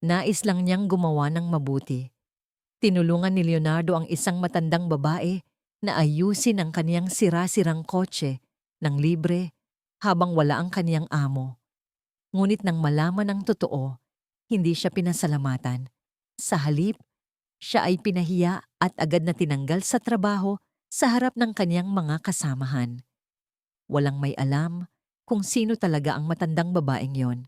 Nais lang niyang gumawa ng mabuti. Tinulungan ni Leonardo ang isang matandang babae na ayusin ang kaniyang sira-sirang kotse ng libre habang wala ang kaniyang amo. Ngunit nang malaman ang totoo, hindi siya pinasalamatan. Sa halip, siya ay pinahiya at agad na tinanggal sa trabaho sa harap ng kaniyang mga kasamahan. Walang may alam kung sino talaga ang matandang babaeng yon.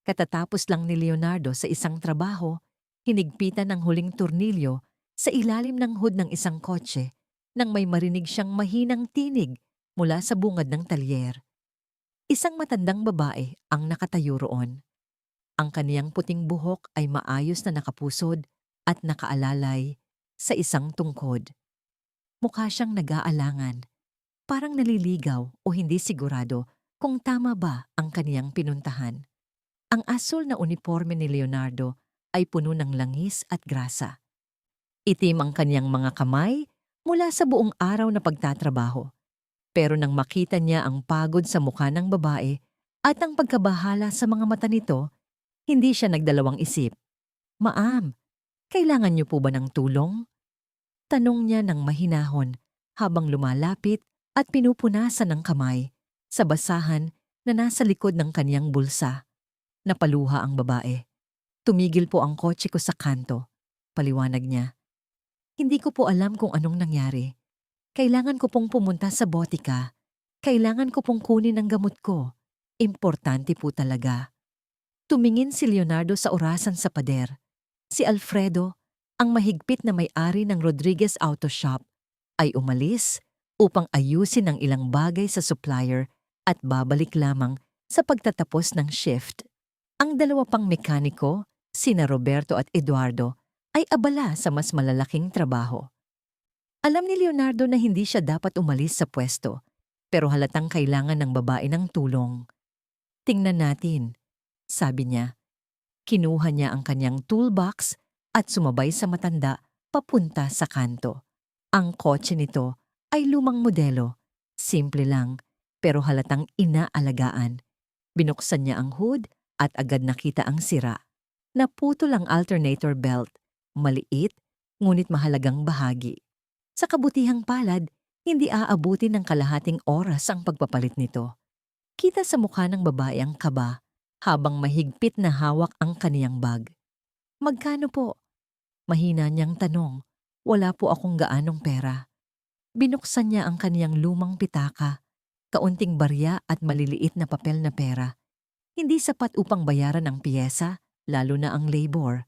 Katatapos lang ni Leonardo sa isang trabaho, hinigpitan ng huling tornilyo sa ilalim ng hood ng isang kotse nang may marinig siyang mahinang tinig mula sa bungad ng talyer. Isang matandang babae ang nakatayo roon. Ang kaniyang puting buhok ay maayos na nakapusod at nakaalalay sa isang tungkod. Mukha siyang nag-aalangan, parang naliligaw o hindi sigurado kung tama ba ang kaniyang pinuntahan. Ang asul na uniforme ni Leonardo ay puno ng langis at grasa. Itim ang kaniyang mga kamay mula sa buong araw na pagtatrabaho. Pero nang makita niya ang pagod sa mukha ng babae at ang pagkabahala sa mga mata nito, hindi siya nagdalawang isip. "Ma'am, kailangan niyo po ba ng tulong?" Tanong niya ng mahinahon habang lumalapit at pinupunasan ng kamay sa basahan na nasa likod ng kaniyang bulsa. Napaluha ang babae. "Tumigil po ang kotse ko sa kanto," paliwanag niya. "Hindi ko po alam kung anong nangyari. Kailangan ko pong pumunta sa botika. Kailangan ko pong kunin ang gamot ko. Importante po talaga." Tumingin si Leonardo sa orasan sa pader. Si Alfredo, ang mahigpit na may-ari ng Rodriguez Auto Shop, ay umalis upang ayusin ang ilang bagay sa supplier at babalik lamang sa pagtatapos ng shift. Ang dalawa pang mekaniko, sina Roberto at Eduardo, ay abala sa mas malalaking trabaho. Alam ni Leonardo na hindi siya dapat umalis sa pwesto, pero halatang kailangan ng babae ng tulong. "Tingnan natin," sabi niya. Kinuha niya ang kanyang toolbox at sumabay sa matanda papunta sa kanto. Ang kotse nito ay lumang modelo, simple lang, pero halatang inaalagaan. Binuksan niya ang hood at agad nakita ang sira. Naputol ang alternator belt, maliit ngunit mahalagang bahagi. Sa kabutihang palad, hindi aabutin ng kalahating oras ang pagpapalit nito. Kita sa mukha ng babae ang kaba habang mahigpit na hawak ang kaniyang bag. "Magkano po?" Mahina niyang tanong. "Wala po akong gaanong pera." Binuksan niya ang kaniyang lumang pitaka, kaunting barya at maliliit na papel na pera. Hindi sapat upang bayaran ang piyesa, lalo na ang labor.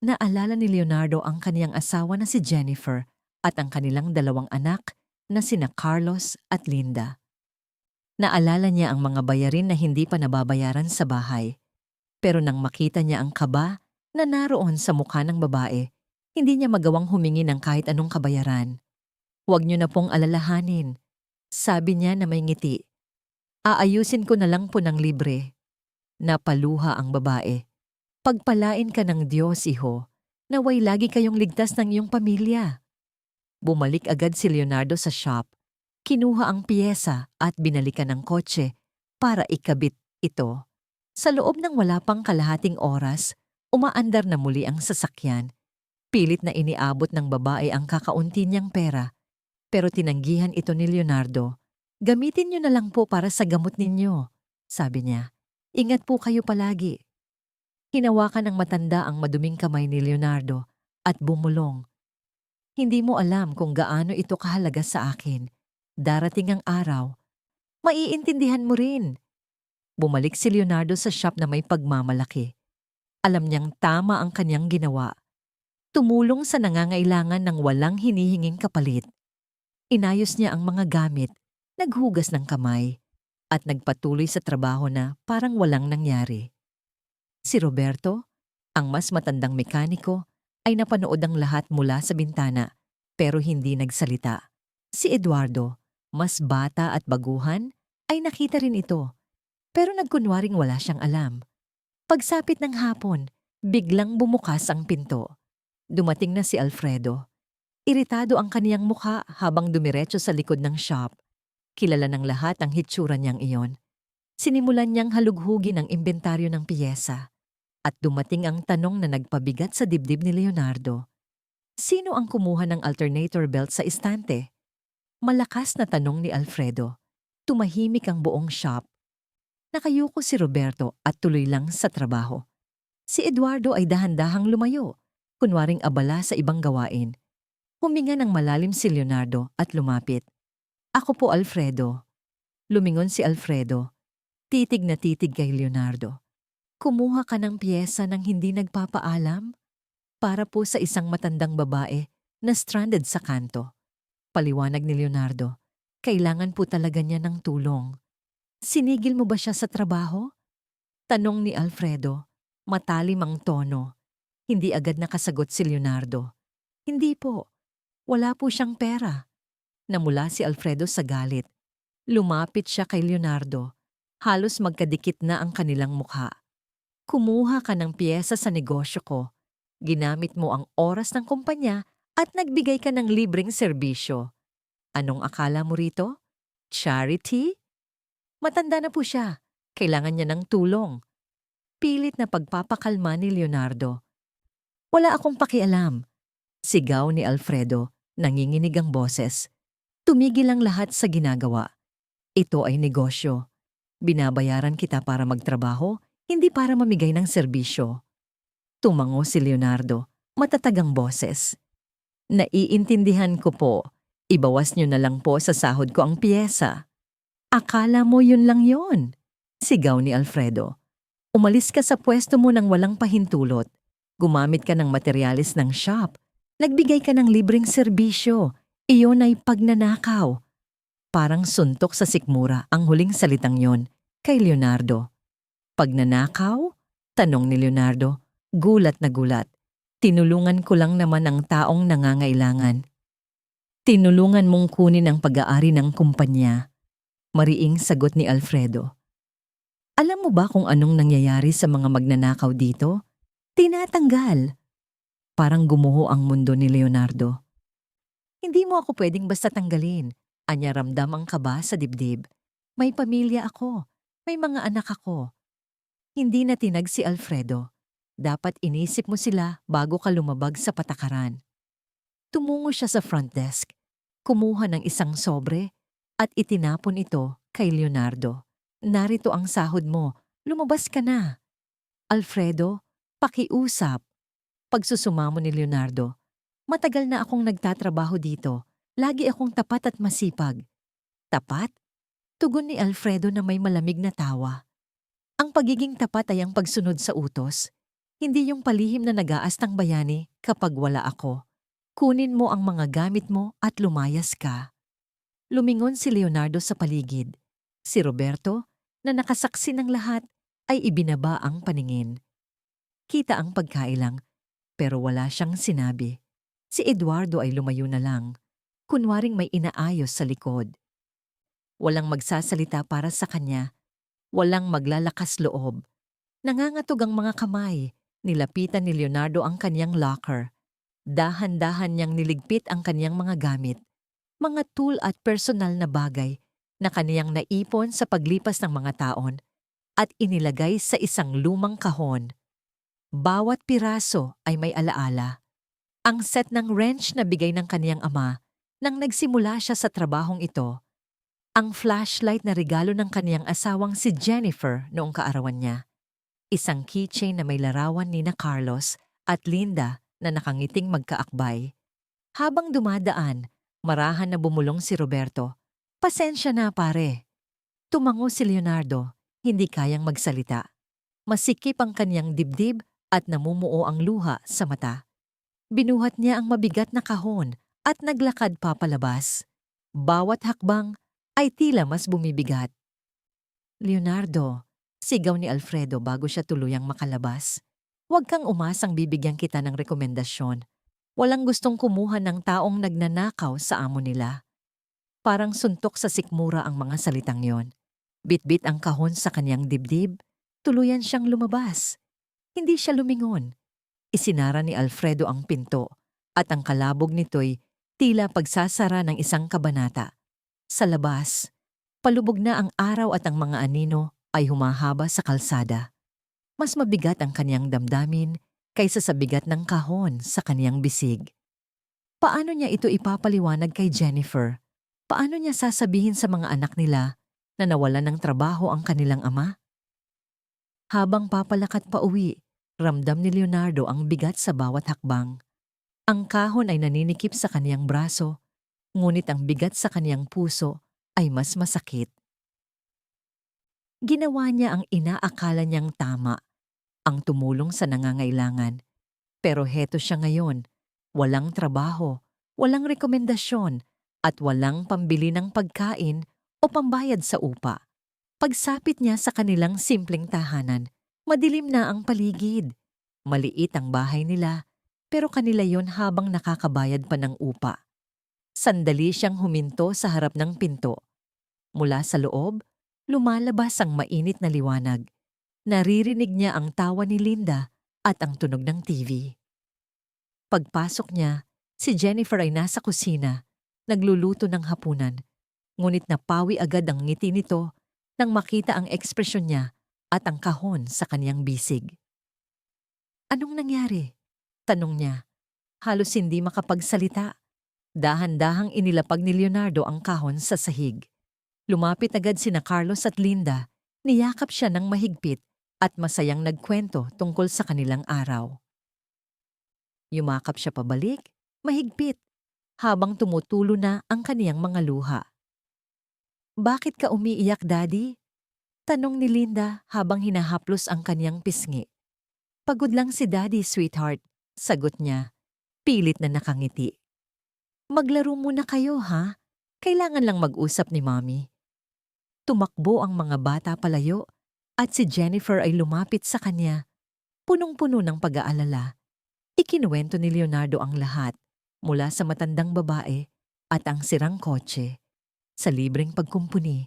Naalala ni Leonardo ang kaniyang asawa na si Jennifer at ang kanilang dalawang anak na sina Carlos at Linda. Naalala niya ang mga bayarin na hindi pa nababayaran sa bahay. Pero nang makita niya ang kaba na naroon sa mukha ng babae, hindi niya magawang humingi ng kahit anong kabayaran. "Huwag niyo na pong alalahanin," sabi niya na may ngiti. "Aayusin ko na lang po ng libre." Napaluha ang babae. "Pagpalain ka ng Diyos, iho. Naway lagi kayong ligtas ng iyong pamilya." Bumalik agad si Leonardo sa shop. Kinuha ang piyesa at binalikan ang kotse para ikabit ito. Sa loob ng wala pang kalahating oras, umaandar na muli ang sasakyan. Pilit na iniabot ng babae ang kakaunti niyang pera, pero tinanggihan ito ni Leonardo. "Gamitin niyo na lang po para sa gamot ninyo," sabi niya. "Ingat po kayo palagi." Hinawakan ng matanda ang maduming kamay ni Leonardo at bumulong. "Hindi mo alam kung gaano ito kahalaga sa akin. Darating ang araw, maiintindihan mo rin." Bumalik si Leonardo sa shop na may pagmamalaki. Alam niyang tama ang kanyang ginawa. Tumulong sa nangangailangan ng walang hinihinging kapalit. Inayos niya ang mga gamit, naghugas ng kamay, at nagpatuloy sa trabaho na parang walang nangyari. Si Roberto, ang mas matandang mekaniko, ay napanood ang lahat mula sa bintana, pero hindi nagsalita. Si Eduardo, mas bata at baguhan, ay nakita rin ito, pero nagkunwaring wala siyang alam. Pagsapit ng hapon, biglang bumukas ang pinto. Dumating na si Alfredo. Iritado ang kaniyang mukha habang dumiretso sa likod ng shop. Kilala ng lahat ang hitsura niyang iyon. Sinimulan niyang halughugin ang inventaryo ng piyesa. At dumating ang tanong na nagpabigat sa dibdib ni Leonardo. Sino ang kumuha ng alternator belt sa istante? Malakas na tanong ni Alfredo. Tumahimik ang buong shop. Nakayuko si Roberto at tuloy lang sa trabaho. Si Eduardo ay dahan-dahang lumayo, kunwaring abala sa ibang gawain. Huminga ng malalim si Leonardo at lumapit. Ako po, Alfredo. Lumingon si Alfredo. Titig na titig kay Leonardo. Kumuha ka ng piyesa ng hindi nagpapaalam? Para po sa isang matandang babae na stranded sa kanto. Paliwanag ni Leonardo. Kailangan po talaga niya ng tulong. Sinigil mo ba siya sa trabaho? Tanong ni Alfredo. Matalim ang tono. Hindi agad nakasagot si Leonardo. Hindi po. Wala po siyang pera. Namula si Alfredo sa galit. Lumapit siya kay Leonardo. Halos magkadikit na ang kanilang mukha. Kumuha ka ng piyesa sa negosyo ko. Ginamit mo ang oras ng kumpanya at nagbigay ka ng libreng serbisyo. Anong akala mo rito? Charity? Matanda na po siya. Kailangan niya ng tulong. Pilit na pagpapakalma ni Leonardo. Wala akong pakialam. Sigaw ni Alfredo, nanginginig ang boses. Tumigil ang lahat sa ginagawa. Ito ay negosyo. Binabayaran kita para magtrabaho, hindi para mamigay ng serbisyo. Tumango si Leonardo, matatag ang boses. Naiintindihan ko po. Ibawas niyo na lang po sa sahod ko ang piyesa. Akala mo yun lang yon? Sigaw ni Alfredo. Umalis ka sa pwesto mo nang walang pahintulot. Gumamit ka ng materyales ng shop. Nagbigay ka ng libreng serbisyo. Iyon ay pagnanakaw. Parang suntok sa sikmura ang huling salitang yon kay Leonardo. Pagnanakaw? Tanong ni Leonardo. Gulat na gulat. Tinulungan ko lang naman ang taong nangangailangan. Tinulungan mong kunin ang pag-aari ng kumpanya. Mariing sagot ni Alfredo. Alam mo ba kung anong nangyayari sa mga magnanakaw dito? Tinatanggal. Parang gumuho ang mundo ni Leonardo. Hindi mo ako pwedeng basta tanggalin. Anya ramdam ang kaba sa dibdib. May pamilya ako. May mga anak ako. Hindi natinag si Alfredo. Dapat inisip mo sila bago ka lumabag sa patakaran. Tumungo siya sa front desk. Kumuha ng isang sobre at itinapon ito kay Leonardo. Narito ang sahod mo. Lumabas ka na. Alfredo, pakiusap. Pagsusumamo ni Leonardo. Matagal na akong nagtatrabaho dito. Lagi akong tapat at masipag. Tapat? Tugon ni Alfredo na may malamig na tawa. Ang pagiging tapat ay ang pagsunod sa utos. Hindi yung palihim na nag-aastang bayani kapag wala ako. Kunin mo ang mga gamit mo at lumayas ka. Lumingon si Leonardo sa paligid. Si Roberto, na nakasaksi ng lahat, ay ibinaba ang paningin. Kita ang pagkailang, pero wala siyang sinabi. Si Eduardo ay lumayo na lang, kunwaring may inaayos sa likod. Walang magsasalita para sa kanya, walang maglalakas loob. Nangangatog ang mga kamay, nilapitan ni Leonardo ang kanyang locker. Dahan-dahan niyang niligpit ang kanyang mga gamit, mga tool at personal na bagay na kaniyang naipon sa paglipas ng mga taon at inilagay sa isang lumang kahon. Bawat piraso ay may alaala. Ang set ng wrench na bigay ng kaniyang ama nang nagsimula siya sa trabahong ito. Ang flashlight na regalo ng kaniyang asawang si Jennifer noong kaarawan niya. Isang keychain na may larawan ni na Carlos at Linda na nakangiting magkaakbay. Habang dumadaan, marahan na bumulong si Roberto. Pasensya na pare. Tumango si Leonardo, hindi kayang magsalita. Masikip ang kanyang dibdib at namumuo ang luha sa mata. Binuhat niya ang mabigat na kahon at naglakad papalabas. Bawat hakbang ay tila mas bumibigat. Leonardo, sigaw ni Alfredo bago siya tuluyang makalabas. Huwag kang umasang bibigyan kita ng rekomendasyon. Walang gustong kumuha ng taong nagnanakaw sa amo nila. Parang suntok sa sikmura ang mga salitang yon. Bitbit ang kahon sa kanyang dibdib, tuluyan siyang lumabas. Hindi siya lumingon. Isinara ni Alfredo ang pinto at ang kalabog nito'y tila pagsasara ng isang kabanata. Sa labas, palubog na ang araw at ang mga anino ay humahaba sa kalsada. Mas mabigat ang kaniyang damdamin kaysa sa bigat ng kahon sa kaniyang bisig. Paano niya ito ipapaliwanag kay Jennifer? Paano niya sasabihin sa mga anak nila na nawalan ng trabaho ang kanilang ama? Habang papalakat pa uwi, ramdam ni Leonardo ang bigat sa bawat hakbang. Ang kahon ay naninikip sa kaniyang braso, ngunit ang bigat sa kaniyang puso ay mas masakit. Ginawa niya ang inaakala niyang tama, ang tumulong sa nangangailangan. Pero heto siya ngayon, walang trabaho, walang rekomendasyon, at walang pambili ng pagkain o pambayad sa upa. Pagsapit niya sa kanilang simpleng tahanan, madilim na ang paligid. Maliit ang bahay nila, pero kanila yon habang nakakabayad pa ng upa. Sandali siyang huminto sa harap ng pinto. Mula sa loob, lumalabas ang mainit na liwanag. Naririnig niya ang tawa ni Linda at ang tunog ng TV. Pagpasok niya, si Jennifer ay nasa kusina, nagluluto ng hapunan. Ngunit napawi agad ang ngiti nito nang makita ang ekspresyon niya at ang kahon sa kaniyang bisig. "Anong nangyari?" tanong niya. Halos hindi makapagsalita. Dahan-dahang inilapag ni Leonardo ang kahon sa sahig. Lumapit agad sina Carlos at Linda, niyakap siya ng mahigpit at masayang nagkwento tungkol sa kanilang araw. Yumakap siya pabalik, mahigpit, habang tumutulo na ang kaniyang mga luha. "Bakit ka umiiyak, Daddy?" tanong ni Linda habang hinahaplos ang kaniyang pisngi. "Pagod lang si Daddy, sweetheart," sagot niya, pilit na nakangiti. "Maglaro muna kayo, ha? Kailangan lang mag-usap ni Mommy." Tumakbo ang mga bata palayo at si Jennifer ay lumapit sa kanya, punong-puno ng pag-aalala. Ikinuwento ni Leonardo ang lahat, mula sa matandang babae at ang sirang kotse, sa libreng pagkumpuni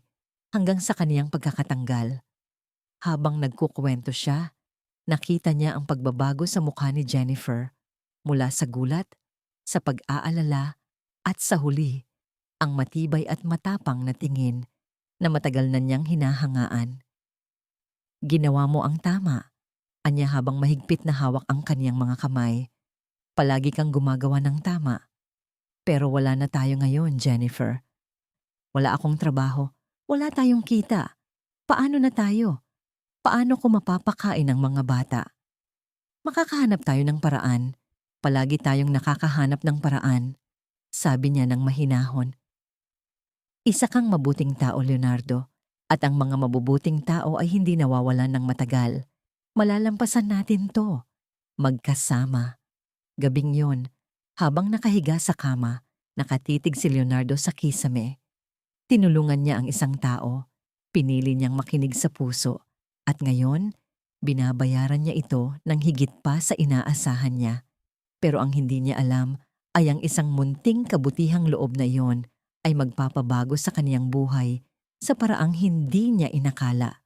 hanggang sa kaniyang pagkakatanggal. Habang nagkukwento siya, nakita niya ang pagbabago sa mukha ni Jennifer, mula sa gulat, sa pag-aalala at sa huli, ang matibay at matapang na tingin na matagal na niyang hinahangaan. "Ginawa mo ang tama," anya habang mahigpit na hawak ang kaniyang mga kamay. "Palagi kang gumagawa ng tama. Pero wala na tayo ngayon, Jennifer. Wala akong trabaho, wala tayong kita. Paano na tayo? Paano ko mapapakain ang mga bata? Makakahanap tayo ng paraan. Palagi tayong nakakahanap ng paraan," sabi niya ng mahinahon. "Isa kang mabuting tao, Leonardo, at ang mga mabubuting tao ay hindi nawawalan ng matagal. Malalampasan natin to. Magkasama." Gabing yon, habang nakahiga sa kama, nakatitig si Leonardo sa kisame. Tinulungan niya ang isang tao, pinili niyang makinig sa puso, at ngayon, binabayaran niya ito ng higit pa sa inaasahan niya. Pero ang hindi niya alam ay ang isang munting kabutihang loob na iyon ay magpapabago sa kaniyang buhay sa paraang hindi niya inakala.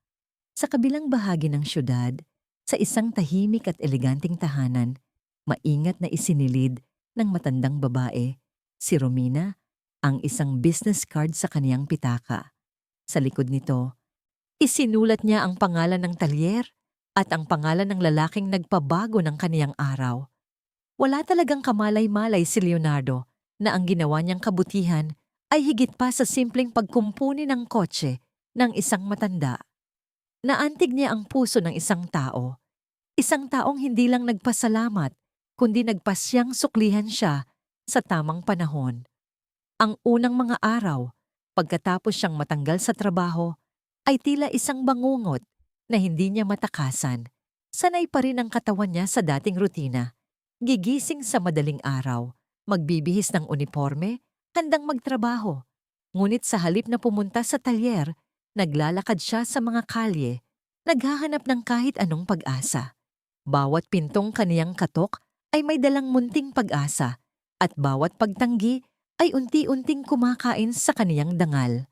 Sa kabilang bahagi ng syudad, sa isang tahimik at eleganteng tahanan, maingat na isinilid ng matandang babae, si Romina, ang isang business card sa kaniyang pitaka. Sa likod nito, isinulat niya ang pangalan ng talyer at ang pangalan ng lalaking nagpabago ng kaniyang araw. Wala talagang kamalay-malay si Leonardo na ang ginawa niyang kabutihan ay higit pa sa simpleng pagkumpuni ng kotse ng isang matanda. Naantig niya ang puso ng isang taong hindi lang nagpasalamat, kundi nagpasyang suklihan siya sa tamang panahon. Ang unang mga araw, pagkatapos siyang matanggal sa trabaho, ay tila isang bangungot na hindi niya matakasan. Sanay pa rin ang katawan niya sa dating rutina. Gigising sa madaling araw, magbibihis ng uniforme, handang magtrabaho. Ngunit sa halip na pumunta sa talyer, naglalakad siya sa mga kalye, naghahanap ng kahit anong pag-asa. Bawat pintong kaniyang katok ay may dalang munting pag-asa, at bawat pagtanggi ay unti-unting kumakain sa kaniyang dangal.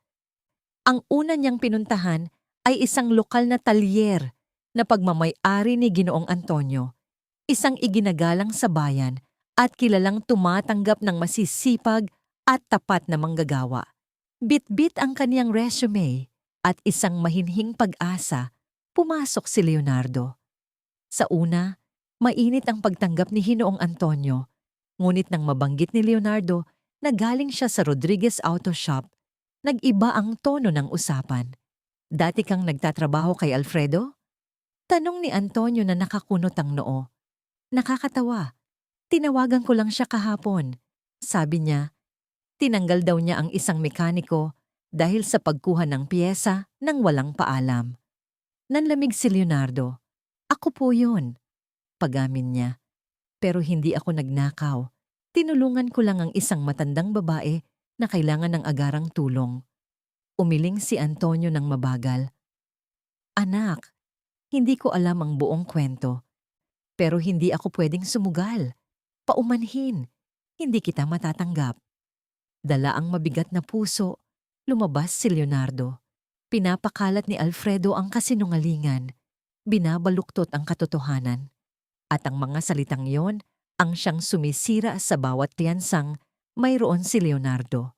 Ang una niyang pinuntahan ay isang lokal na talyer na pagmamay-ari ni Ginoong Antonio, isang iginagalang sa bayan at kilalang tumatanggap ng masisipag at tapat na manggagawa. Bit-bit ang kaniyang resume at isang mahinhing pag-asa, pumasok si Leonardo. Sa una, mainit ang pagtanggap ni Hinoong Antonio, ngunit nang mabanggit ni Leonardo na galing siya sa Rodriguez Auto Shop, nag-iba ang tono ng usapan. Dati kang nagtatrabaho kay Alfredo? Tanong ni Antonio na nakakunot ang noo. Nakakatawa. Tinawagan ko lang siya kahapon. Sabi niya, tinanggal daw niya ang isang mekaniko dahil sa pagkuha ng piyesa nang walang paalam. Nanlamig si Leonardo. Ako po yun. Pagamin niya. Pero hindi ako nagnakaw. Tinulungan ko lang ang isang matandang babae na kailangan ng agarang tulong. Umiling si Antonio ng mabagal. Anak, hindi ko alam ang buong kwento. Pero hindi ako pwedeng sumugal. Paumanhin. Hindi kita matatanggap. Dala ang mabigat na puso. Lumabas si Leonardo. Pinapakalat ni Alfredo ang kasinungalingan. Binabaluktot ang katotohanan. At ang mga salitang yon ang siyang sumisira sa bawat tiyansang mayroon si Leonardo.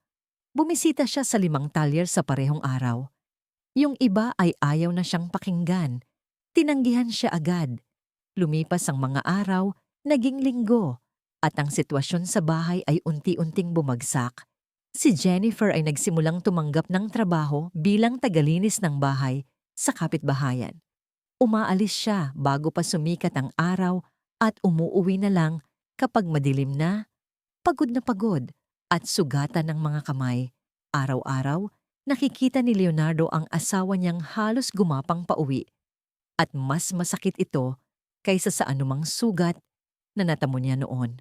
Bumisita siya sa 5 talyer sa parehong araw. Yung iba ay ayaw na siyang pakinggan. Tinanggihan siya agad. Lumipas ang mga araw, naging linggo, at ang sitwasyon sa bahay ay unti-unting bumagsak. Si Jennifer ay nagsimulang tumanggap ng trabaho bilang tagalinis ng bahay sa kapitbahayan. Umaalis siya bago pa sumikat ang araw at umuuwi na lang kapag madilim na pagod at sugatan ng mga kamay. Araw-araw, nakikita ni Leonardo ang asawa niyang halos gumapang pauwi. At mas masakit ito kaysa sa anumang sugat na natamo niya noon.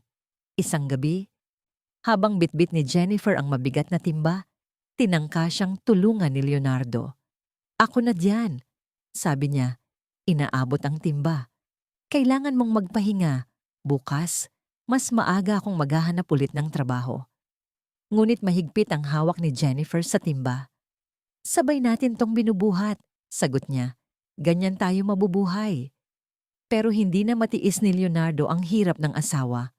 Isang gabi, habang bitbit ni Jennifer ang mabigat na timba, tinangka siyang tulungan ni Leonardo. Ako na diyan, sabi niya. Inaabot ang timba. Kailangan mong magpahinga. Bukas, mas maaga akong maghahanap ulit ng trabaho. Ngunit mahigpit ang hawak ni Jennifer sa timba. Sabay natin tong binubuhat, sagot niya. Ganyan tayo mabubuhay. Pero hindi na matiis ni Leonardo ang hirap ng asawa.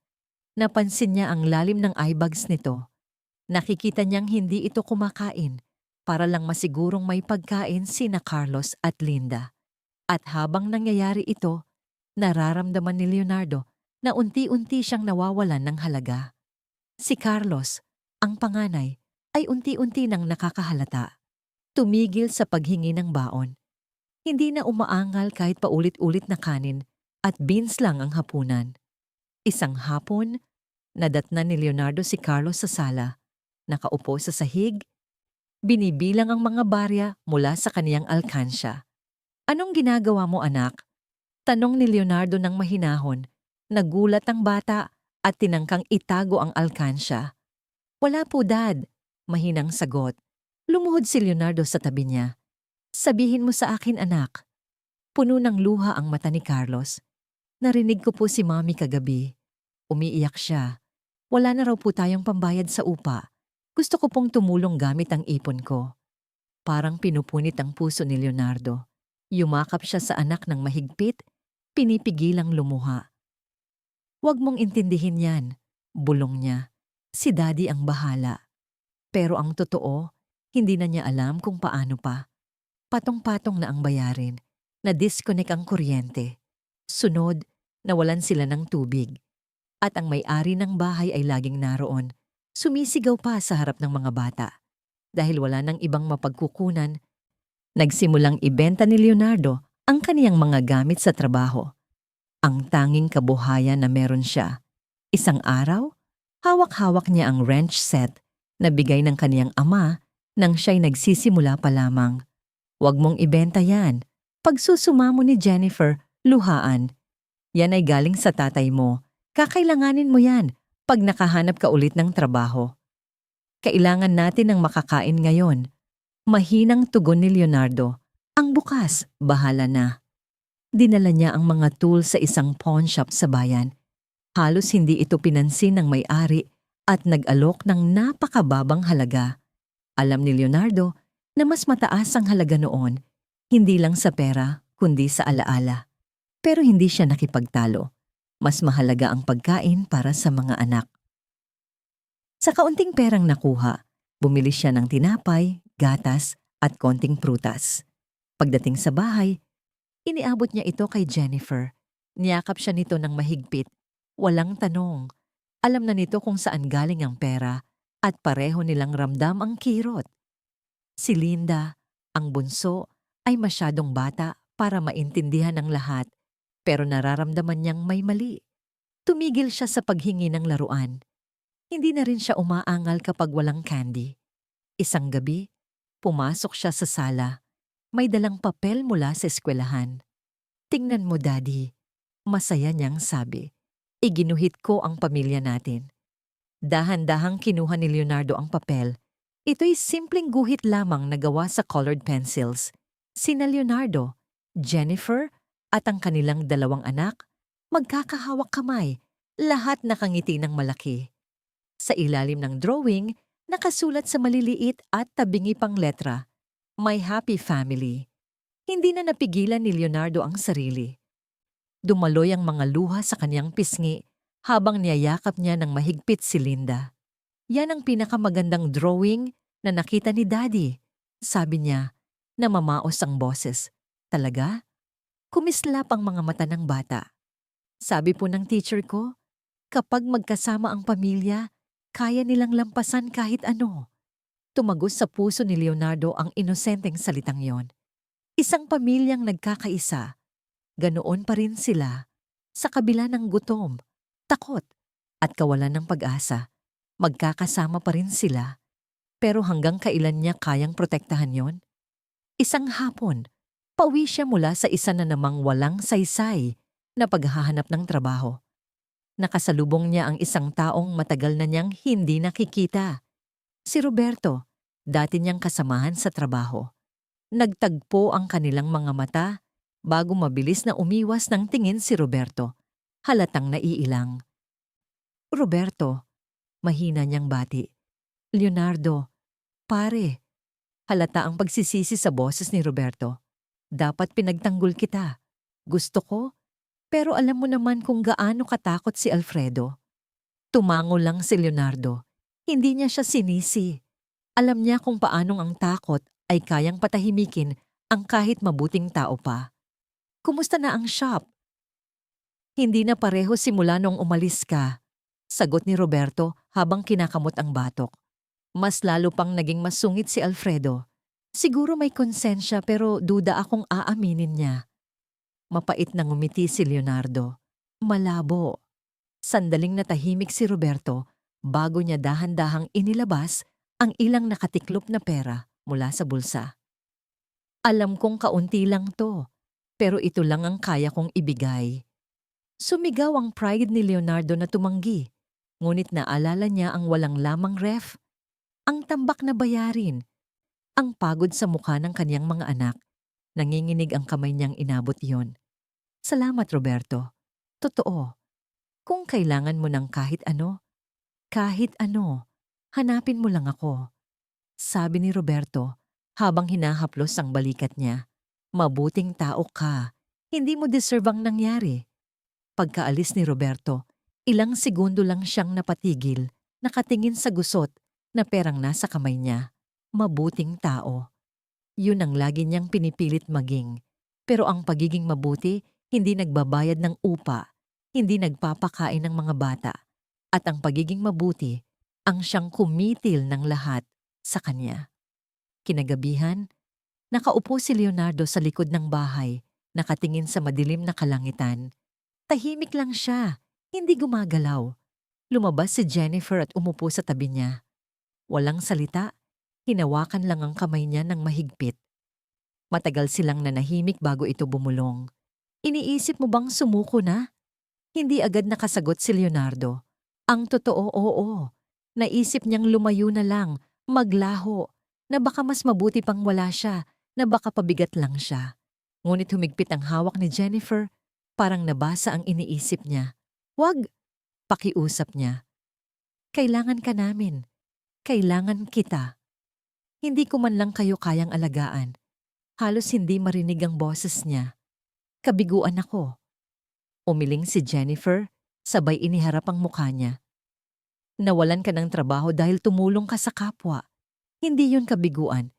Napansin niya ang lalim ng eyebags nito. Nakikita niyang hindi ito kumakain para lang masigurong may pagkain sina Carlos at Linda. At habang nangyayari ito, nararamdaman ni Leonardo na unti-unti siyang nawawalan ng halaga. Si Carlos, ang panganay, ay unti-unti nang nakakahalata. Tumigil sa paghingi ng baon. Hindi na umaangal kahit paulit-ulit na kanin at beans lang ang hapunan. Isang hapon, nadatnan ni Leonardo si Carlos sa sala. Nakaupo sa sahig, binibilang ang mga barya mula sa kaniyang alkansya. Anong ginagawa mo, anak? Tanong ni Leonardo ng mahinahon. Nagulat ang bata at tinangkang itago ang alkansya. Wala po, Dad. Mahinang sagot. Lumuhod si Leonardo sa tabi niya. Sabihin mo sa akin, anak. Puno ng luha ang mata ni Carlos. Narinig ko po si Mami kagabi. Umiiyak siya. Wala na raw po tayong pambayad sa upa. Gusto ko pong tumulong gamit ang ipon ko. Parang pinupunit ang puso ni Leonardo. Yumakap siya sa anak ng mahigpit, pinipigilang lumuha. Huwag mong intindihin yan, bulong niya. Si Daddy ang bahala. Pero ang totoo, hindi na niya alam kung paano pa. Patong-patong na ang bayarin, na-disconnect ang kuryente. Sunod, nawalan sila ng tubig. At ang may-ari ng bahay ay laging naroon. Sumisigaw pa sa harap ng mga bata. Dahil wala nang ibang mapagkukunan, nagsimulang ibenta ni Leonardo ang kaniyang mga gamit sa trabaho. Ang tanging kabuhayan na meron siya. Isang araw, hawak-hawak niya ang wrench set na bigay ng kaniyang ama nang siya'y nagsisimula pa lamang. Huwag mong ibenta yan. Pagsusuma mo ni Jennifer, luhaan. Yan ay galing sa tatay mo. Kakailanganin mo yan pag nakahanap ka ulit ng trabaho. Kailangan natin ng makakain ngayon. Mahinang tugon ni Leonardo. Ang bukas, bahala na. Dinala niya ang mga tools sa isang pawn shop sa bayan. Halos hindi ito pinansin ng may-ari at nag-alok ng napakababang halaga. Alam ni Leonardo na mas mataas ang halaga noon, hindi lang sa pera kundi sa alaala. Pero hindi siya nakipagtalo. Mas mahalaga ang pagkain para sa mga anak. Sa kaunting perang nakuha, bumili siya ng tinapay, gatas at konting prutas. Pagdating sa bahay, iniabot niya ito kay Jennifer. Niyakap siya nito ng mahigpit. Walang tanong. Alam na nito kung saan galing ang pera at pareho nilang ramdam ang kirot. Si Linda, ang bunso, ay masyadong bata para maintindihan ng lahat pero nararamdaman niyang may mali. Tumigil siya sa paghingi ng laruan. Hindi na rin siya umaangal kapag walang candy. Isang gabi, pumasok siya sa sala. May dalang papel mula sa eskwelahan. "Tingnan mo, Daddy." Masaya niyang sabi. "Iginuhit ko ang pamilya natin." Dahan-dahang kinuha ni Leonardo ang papel. Ito'y simpleng guhit lamang na gawa sa colored pencils. Sina Leonardo, Jennifer, at ang kanilang 2 anak, magkakahawak kamay, lahat nakangiti ng malaki. Sa ilalim ng drawing, nakasulat sa maliliit at tabingi pang letra, "My Happy Family." Hindi na napigilan ni Leonardo ang sarili. Dumaloy ang mga luha sa kanyang pisngi habang niyayakap niya ng mahigpit si Linda. "Yan ang pinakamagandang drawing na nakita ni Daddy," sabi niya, na mamaos ang boses. "Talaga?" Kumislap ang mga mata ng bata. "Sabi po ng teacher ko, kapag magkasama ang pamilya, kaya nilang lampasan kahit ano." Tumagos sa puso ni Leonardo ang inosenteng salitang yon. Isang pamilyang nagkakaisa. Ganoon pa rin sila. Sa kabila ng gutom, takot, at kawalan ng pag-asa, magkakasama pa rin sila. Pero hanggang kailan niya kayang protektahan yon? Isang hapon, pauwi siya mula sa isa na namang walang saysay na paghahanap ng trabaho. Nakasalubong niya ang isang taong matagal na niyang hindi nakikita. Si Roberto, dati niyang kasamahan sa trabaho. Nagtagpo ang kanilang mga mata bago mabilis na umiwas ng tingin si Roberto. Halatang naiilang. "Roberto," mahina niyang bati. "Leonardo, pare." Halata ang pagsisisi sa boses ni Roberto. "Dapat pinagtanggol kita. Gusto ko, pero alam mo naman kung gaano katakot si Alfredo." Tumango lang si Leonardo. Hindi niya siya sinisi. Alam niya kung paanong ang takot ay kayang patahimikin ang kahit mabuting tao pa. "Kumusta na ang shop?" "Hindi na pareho simula nung umalis ka," sagot ni Roberto habang kinakamot ang batok. Mas lalo pang naging masungit si Alfredo. Siguro may konsensya pero duda akong aaminin niya. Mapait na ngumiti si Leonardo. Malabo. Sandaling natahimik si Roberto bago niya dahan-dahang inilabas ang ilang nakatiklop na pera mula sa bulsa. "Alam kong kaunti lang to, pero ito lang ang kaya kong ibigay." Sumigaw ang pride ni Leonardo na tumanggi, ngunit naalala niya ang walang lamang ref, ang tambak na bayarin, ang pagod sa mukha ng kanyang mga anak. Nanginginig ang kamay niyang inabot iyon. "Salamat, Roberto. Totoo. Kung kailangan mo ng kahit ano, hanapin mo lang ako," sabi ni Roberto habang hinahaplos ang balikat niya. "Mabuting tao ka. Hindi mo deserve ang nangyari." Pagkaalis ni Roberto, ilang segundo lang siyang napatigil, nakatingin sa gusot na perang nasa kamay niya. Mabuting tao. Yun ang lagi niyang pinipilit maging. Pero ang pagiging mabuti, hindi nagbabayad ng upa, hindi nagpapakain ng mga bata. At ang pagiging mabuti, ang siyang kumitil ng lahat sa kanya. Kinagabihan, nakaupo si Leonardo sa likod ng bahay, nakatingin sa madilim na kalangitan. Tahimik lang siya, hindi gumagalaw. Lumabas si Jennifer at umupo sa tabi niya. Walang salita, hinawakan lang ang kamay niya ng mahigpit. Matagal silang nanahimik bago ito bumulong. "Iniisip mo bang sumuko na?" Hindi agad nakasagot si Leonardo. Ang totoo, oo. Naisip niyang lumayo na lang, maglaho, na baka mas mabuti pang wala siya, na baka pabigat lang siya. Ngunit humigpit ang hawak ni Jennifer, parang nabasa ang iniisip niya. "Wag," pakiusap niya. "Kailangan ka namin. Kailangan kita. Hindi ko man lang kayo kayang alagaan." Halos hindi marinig ang boses niya. "Kabiguan ako." Umiling si Jennifer, sabay iniharap ang mukha niya. "Nawalan ka ng trabaho dahil tumulong ka sa kapwa. Hindi yun kabiguan.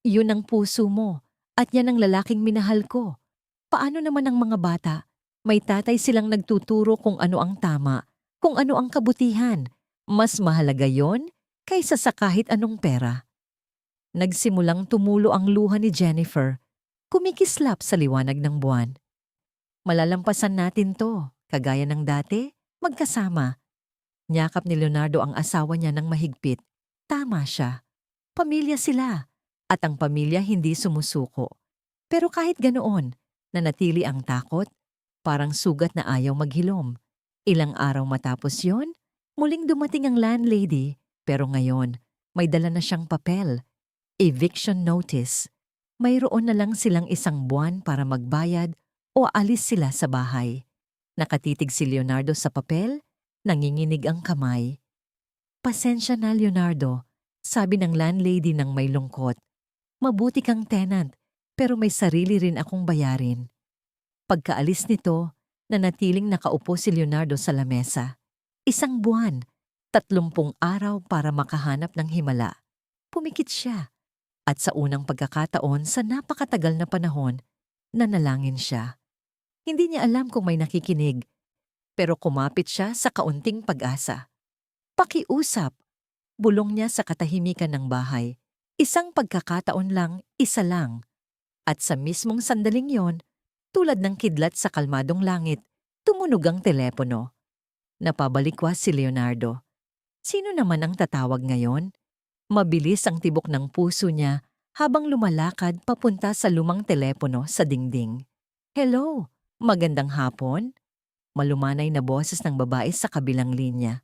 Yun ang puso mo, at yan ang lalaking minahal ko. Paano naman ang mga bata? May tatay silang nagtuturo kung ano ang tama, kung ano ang kabutihan. Mas mahalaga yon kaysa sa kahit anong pera. Nagsimulang tumulo ang luha ni Jennifer, kumikislap sa liwanag ng buwan. Malalampasan natin to, kagaya ng dati, magkasama. Niyakap ni Leonardo ang asawa niya ng mahigpit. Tama siya. Pamilya sila. At ang pamilya hindi sumusuko. Pero kahit ganoon, nanatili ang takot, parang sugat na ayaw maghilom. Ilang araw matapos yon, muling dumating ang landlady, pero ngayon, may dala na siyang papel. Eviction notice. Mayroon na lang silang 1 buwan para magbayad o alis sila sa bahay. Nakatitig si Leonardo sa papel, nanginginig ang kamay. Pasensya na, Leonardo, sabi ng landlady ng may lungkot. Mabuti kang tenant, pero may sarili rin akong bayarin. Pagkaalis nito, nanatiling nakaupo si Leonardo sa lamesa. 1 buwan, 30 araw para makahanap ng himala. Pumikit siya. At sa unang pagkakataon sa napakatagal na panahon, nanalangin siya. Hindi niya alam kung may nakikinig, pero kumapit siya sa kaunting pag-asa. Pakiusap, bulong niya sa katahimikan ng bahay. 1 pagkakataon lang, 1 lang. At sa mismong sandaling yon, tulad ng kidlat sa kalmadong langit, tumunog ang telepono. Napabalikwas si Leonardo. Sino naman ang tatawag ngayon? Mabilis ang tibok ng puso niya habang lumalakad papunta sa lumang telepono sa dingding. Hello, magandang hapon? Malumanay na boses ng babae sa kabilang linya.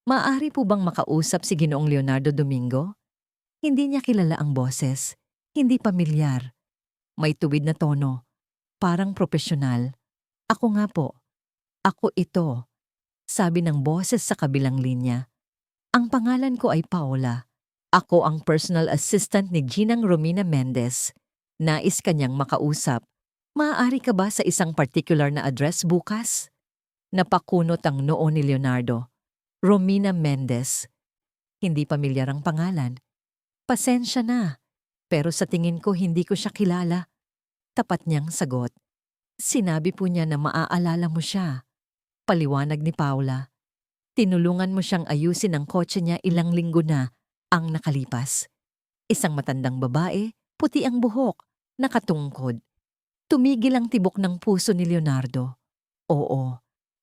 Maaari po bang makausap si Ginoong Leonardo Domingo? Hindi niya kilala ang boses. Hindi pamilyar. May tuwid na tono. Parang propesyonal. Ako nga po. Ako ito. Sabi ng boses sa kabilang linya. Ang pangalan ko ay Paola. Ako ang personal assistant ni Ginang Romina Mendez. Nais kanyang makausap. Maaari ka ba sa isang particular na address bukas? Napakunot ang noo ni Leonardo. Romina Mendez. Hindi pamilyar ang pangalan. Pasensya na, pero sa tingin ko hindi ko siya kilala. Tapat niyang sagot. Sinabi po niya na maaalala mo siya. Paliwanag ni Paula. Tinulungan mo siyang ayusin ang kotse niya ilang linggo na ang nakalipas. Isang matandang babae, puti ang buhok, nakatungkod. Tumigil ang tibok ng puso ni Leonardo. Oo,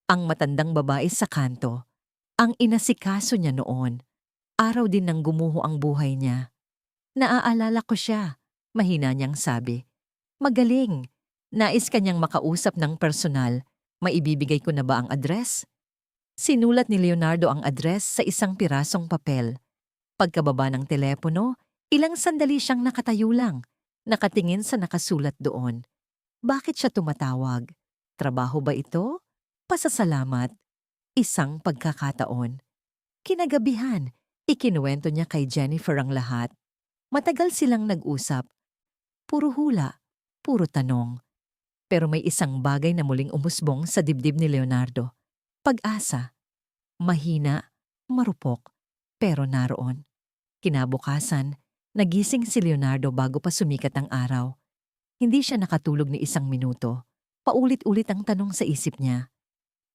ang matandang babae sa kanto. Ang inasikaso niya noon. Araw din nang gumuho ang buhay niya. Naaalala ko siya, mahina niyang sabi. Magaling. Nais kanyang makausap ng personal. Maibibigay ko na ba ang address? Sinulat ni Leonardo ang address sa 1 pirasong papel. Pagkababa ng telepono, ilang sandali siyang nakatayo lang, nakatingin sa nakasulat doon. Bakit siya tumatawag? Trabaho ba ito? Pasasalamat? 1 pagkakataon. Kinagabihan, ikinuwento niya kay Jennifer ang lahat. Matagal silang nag-usap. Puro hula, puro tanong. Pero may isang bagay na muling umusbong sa dibdib ni Leonardo. Pag-asa. Mahina, marupok, pero naroon. Kinabukasan, nagising si Leonardo bago pa sumikat ang araw. Hindi siya nakatulog ni 1 minuto. Paulit-ulit ang tanong sa isip niya.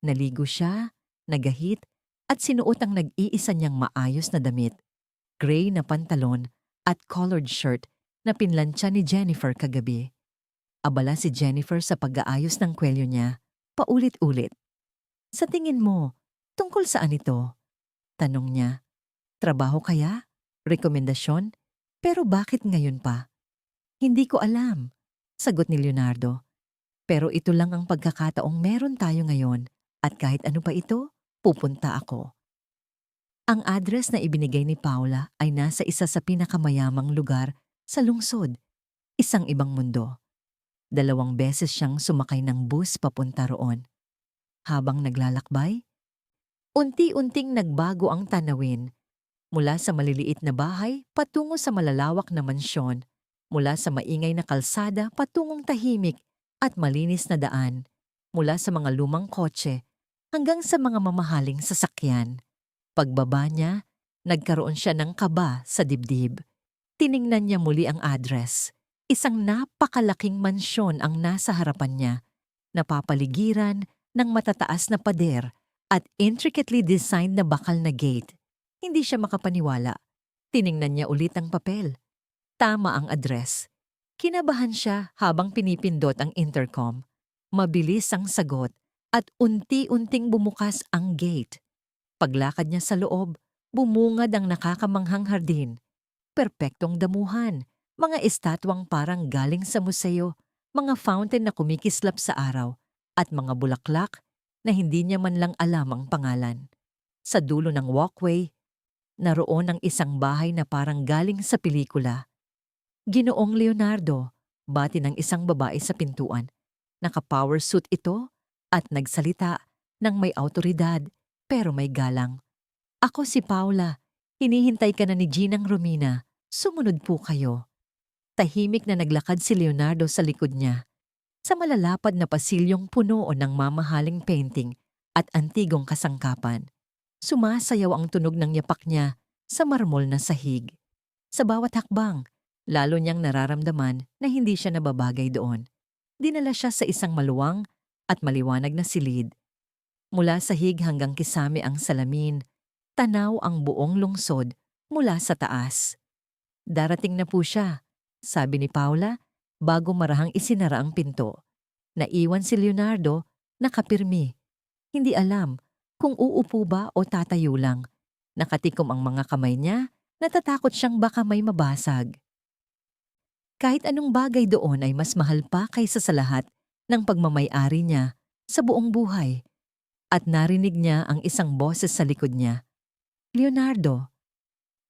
Naligo siya, nagahit, at sinuot ang nag-iisa niyang maayos na damit. Gray na pantalon at colored shirt na pinlantsa ni Jennifer kagabi. Abala si Jennifer sa pag-aayos ng kwelyo niya, paulit-ulit. Sa tingin mo, tungkol saan ito? Tanong niya. Trabaho kaya? Rekomendasyon? Pero bakit ngayon pa? Hindi ko alam, sagot ni Leonardo. Pero ito lang ang pagkakataong meron tayo ngayon at kahit ano pa ito, pupunta ako. Ang address na ibinigay ni Paula ay nasa isa sa pinakamayamang lugar sa lungsod, isang ibang mundo. 2 beses siyang sumakay ng bus papunta roon. Habang naglalakbay, unti-unting nagbago ang tanawin. Mula sa maliliit na bahay patungo sa malalawak na mansyon, mula sa maingay na kalsada patungong tahimik at malinis na daan, mula sa mga lumang kotse hanggang sa mga mamahaling sasakyan. Pagbaba niya, nagkaroon siya ng kaba sa dibdib. Tiningnan niya muli ang address. Isang napakalaking mansyon ang nasa harapan niya. napapaligiran ng matataas na pader at intricately designed na bakal na gate. Hindi siya makapaniwala. Tiningnan niya ulit ang papel. Tama ang address. Kinabahan siya habang pinipindot ang intercom. Mabilis ang sagot at unti-unting bumukas ang gate. Paglakad niya sa loob, bumungad ang nakakamanghang hardin. Perpektong damuhan, mga estatwang parang galing sa museo, mga fountain na kumikislap sa araw, at mga bulaklak na hindi niya man lang alam ang pangalan. Sa dulo ng walkway, naroon ang isang bahay na parang galing sa pelikula. Ginoong Leonardo, bati ng isang babae sa pintuan. Naka-power suit ito at nagsalita ng may awtoridad pero may galang. Ako si Paula. Hinihintay ka na ni Ginang Romina. Sumunod po kayo. Tahimik na naglakad si Leonardo sa likod niya. Sa malalapad na pasilyong puno ng mamahaling painting at antigong kasangkapan. Sumasayaw ang tunog ng yapak niya sa marmol na sahig. Sa bawat hakbang, lalo niyang nararamdaman na hindi siya nababagay doon. Dinala siya sa isang maluwang at maliwanag na silid. Mula sahig hanggang kisame ang salamin, tanaw ang buong lungsod mula sa taas. Darating na po siya, sabi ni Paula bago marahang isinara ang pinto. Naiwan si Leonardo nakapirmi. Hindi alam kung uupo ba o tatayo lang. Nakatikom ang mga kamay niya, natatakot siyang baka may mabasag. Kahit anong bagay doon ay mas mahal pa kaysa sa lahat ng pagmamay-ari niya sa buong buhay. At narinig niya ang isang boses sa likod niya. Leonardo.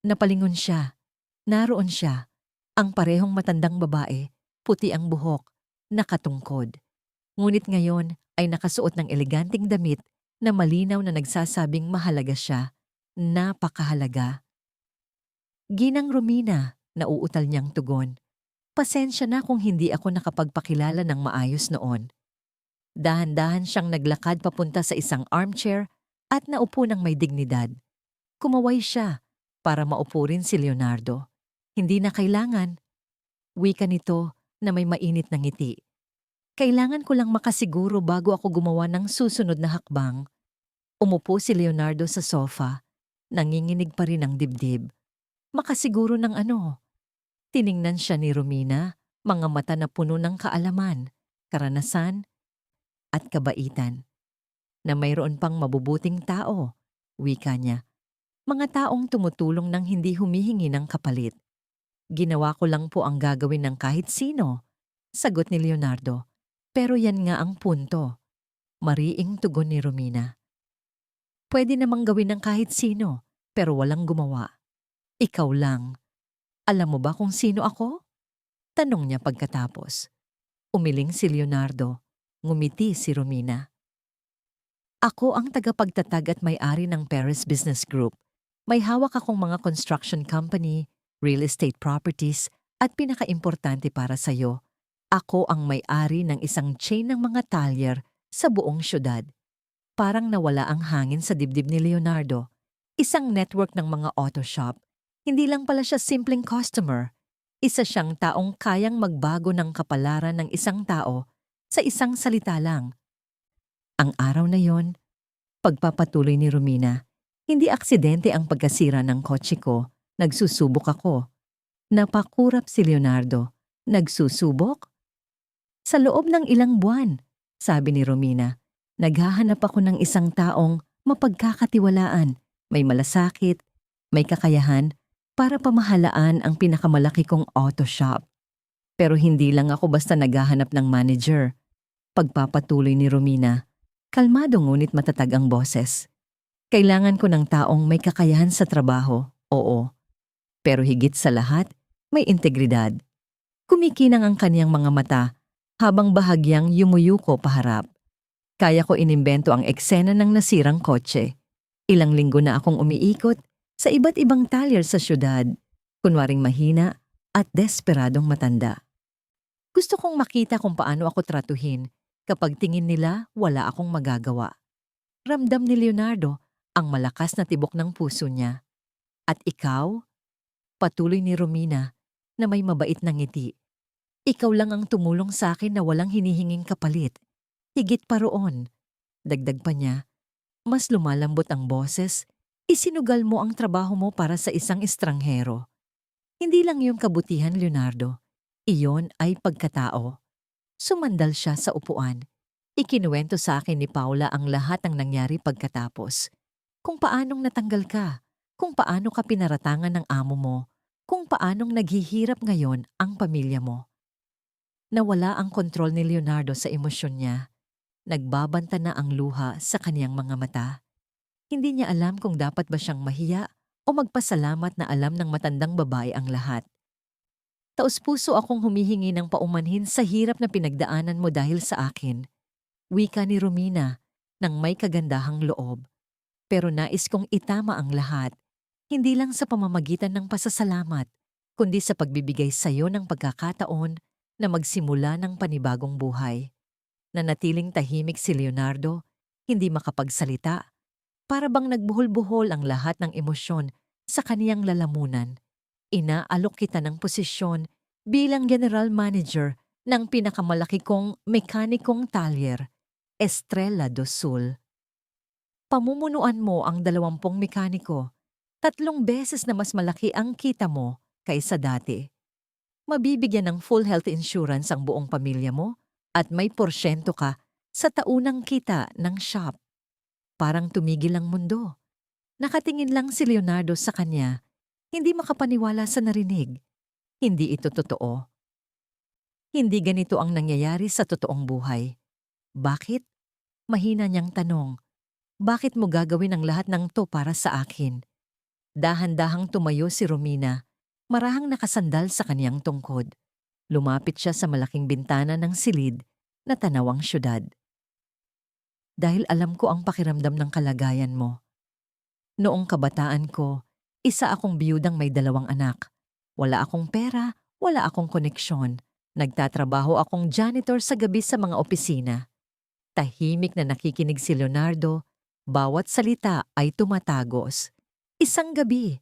Napalingon siya. Naroon siya. Ang parehong matandang babae, puti ang buhok, nakatungkod. Ngunit ngayon ay nakasuot ng eleganting damit na malinaw na nagsasabing mahalaga siya. Napakahalaga. Ginang Romina, nauutal niyang tugon. Pasensya na kung hindi ako nakapagpakilala ng maayos noon. Dahan-dahan siyang naglakad papunta sa isang armchair at naupo ng may dignidad. Kumaway siya para maupo rin si Leonardo. Hindi na kailangan. Wika nito na may mainit na ngiti. Kailangan ko lang makasiguro bago ako gumawa ng susunod na hakbang. Umupo si Leonardo sa sofa. Nanginginig pa rin ang dibdib. Makasiguro ng ano? Tiningnan siya ni Romina, mga mata na puno ng kaalaman, karanasan, at kabaitan. Na mayroon pang mabubuting tao, wika niya. Mga taong tumutulong nang hindi humihingi ng kapalit. Ginawa ko lang po ang gagawin ng kahit sino, sagot ni Leonardo. Pero yan nga ang punto. Mariing tugon ni Romina. Pwede namang gawin ng kahit sino, pero walang gumawa. Ikaw lang. Alam mo ba kung sino ako? Tanong niya pagkatapos. Umiling si Leonardo. Ngumiti si Romina. Ako ang tagapagtatag at may-ari ng Paris Business Group. May hawak akong mga construction company, real estate properties, at pinakaimportante para sa'yo, ako ang may-ari ng isang chain ng mga talyer sa buong syudad. Parang nawala ang hangin sa dibdib ni Leonardo. Isang network ng mga auto shop. Hindi lang pala siya simpleng customer. Isa siyang taong kayang magbago ng kapalaran ng isang tao sa isang salita lang. Ang araw na yon, pagpapatuloy ni Romina, hindi aksidente ang pagkasira ng kotse ko. Nagsusubok ako. Napakurap si Leonardo. Nagsusubok? Sa loob ng ilang buwan, sabi ni Romina, naghahanap ako ng isang taong mapagkakatiwalaan, may malasakit, may kakayahan, para pamahalaan ang pinakamalaki kong auto shop. Pero hindi lang ako basta naghahanap ng manager. Pagpapatuloy ni Romina, kalmado ngunit matatag ang boses. Kailangan ko ng taong may kakayahan sa trabaho, oo. Pero higit sa lahat, may integridad. Kumikinang ang kaniyang mga mata habang bahagyang yumuyuko paharap. Kaya ko inimbento ang eksena ng nasirang kotse. Ilang linggo na akong umiikot sa iba't ibang talyer sa syudad, kunwaring mahina at desperadong matanda. Gusto kong makita kung paano ako tratuhin kapag tingin nila wala akong magagawa. Ramdam ni Leonardo ang malakas na tibok ng puso niya. At ikaw? Patuloy ni Romina na may mabait na ngiti. Ikaw lang ang tumulong sa akin na walang hinihinging kapalit. Higit pa roon, dagdag pa niya, mas lumalambot ang boses, isinugal mo ang trabaho mo para sa isang estranghero. Hindi lang yung kabutihan, Leonardo. Iyon ay pagkatao. Sumandal siya sa upuan. Ikinuwento sa akin ni Paula ang lahat ng nangyari pagkatapos. Kung paanong natanggal ka, kung paano ka pinaratangan ng amo mo, kung paanong naghihirap ngayon ang pamilya mo. Nawala ang kontrol ni Leonardo sa emosyon niya. Nagbabanta na ang luha sa kaniyang mga mata. Hindi niya alam kung dapat ba siyang mahiya o magpasalamat na alam ng matandang babae ang lahat. Taos-puso akong humihingi ng paumanhin sa hirap na pinagdaanan mo dahil sa akin. Wika ni Romina ng may kagandahang loob. Pero nais kong itama ang lahat, hindi lang sa pamamagitan ng pasasalamat, kundi sa pagbibigay sa iyo ng pagkakataon na magsimula ng panibagong buhay. Nanatiling tahimik si Leonardo, hindi makapagsalita, para bang nagbuhol-buhol ang lahat ng emosyon sa kaniyang lalamunan. Inaalok kita ng posisyon bilang general manager ng pinakamalaki kong mekanikong talyer, Estrella do Sul. Pamumunuan mo ang 20 mekaniko, 3 beses na mas malaki ang kita mo kaysa dati. Mabibigyan ng full health insurance ang buong pamilya mo at may porsyento ka sa taunang kita ng shop. Parang tumigil ang mundo. Nakatingin lang si Leonardo sa kanya, hindi makapaniwala sa narinig. Hindi ito totoo. Hindi ganito ang nangyayari sa totoong buhay. Bakit? Mahina niyang tanong. Bakit mo gagawin ang lahat ng to para sa akin? Dahan-dahang tumayo si Romina, marahang nakasandal sa kaniyang tungkod. Lumapit siya sa malaking bintana ng silid na tanawang syudad. Dahil alam ko ang pakiramdam ng kalagayan mo. Noong kabataan ko, isa akong biyudang may 2 anak. Wala akong pera, wala akong koneksyon. Nagtatrabaho akong janitor sa gabi sa mga opisina. Tahimik na nakikinig si Leonardo, bawat salita ay tumatagos. Isang gabi,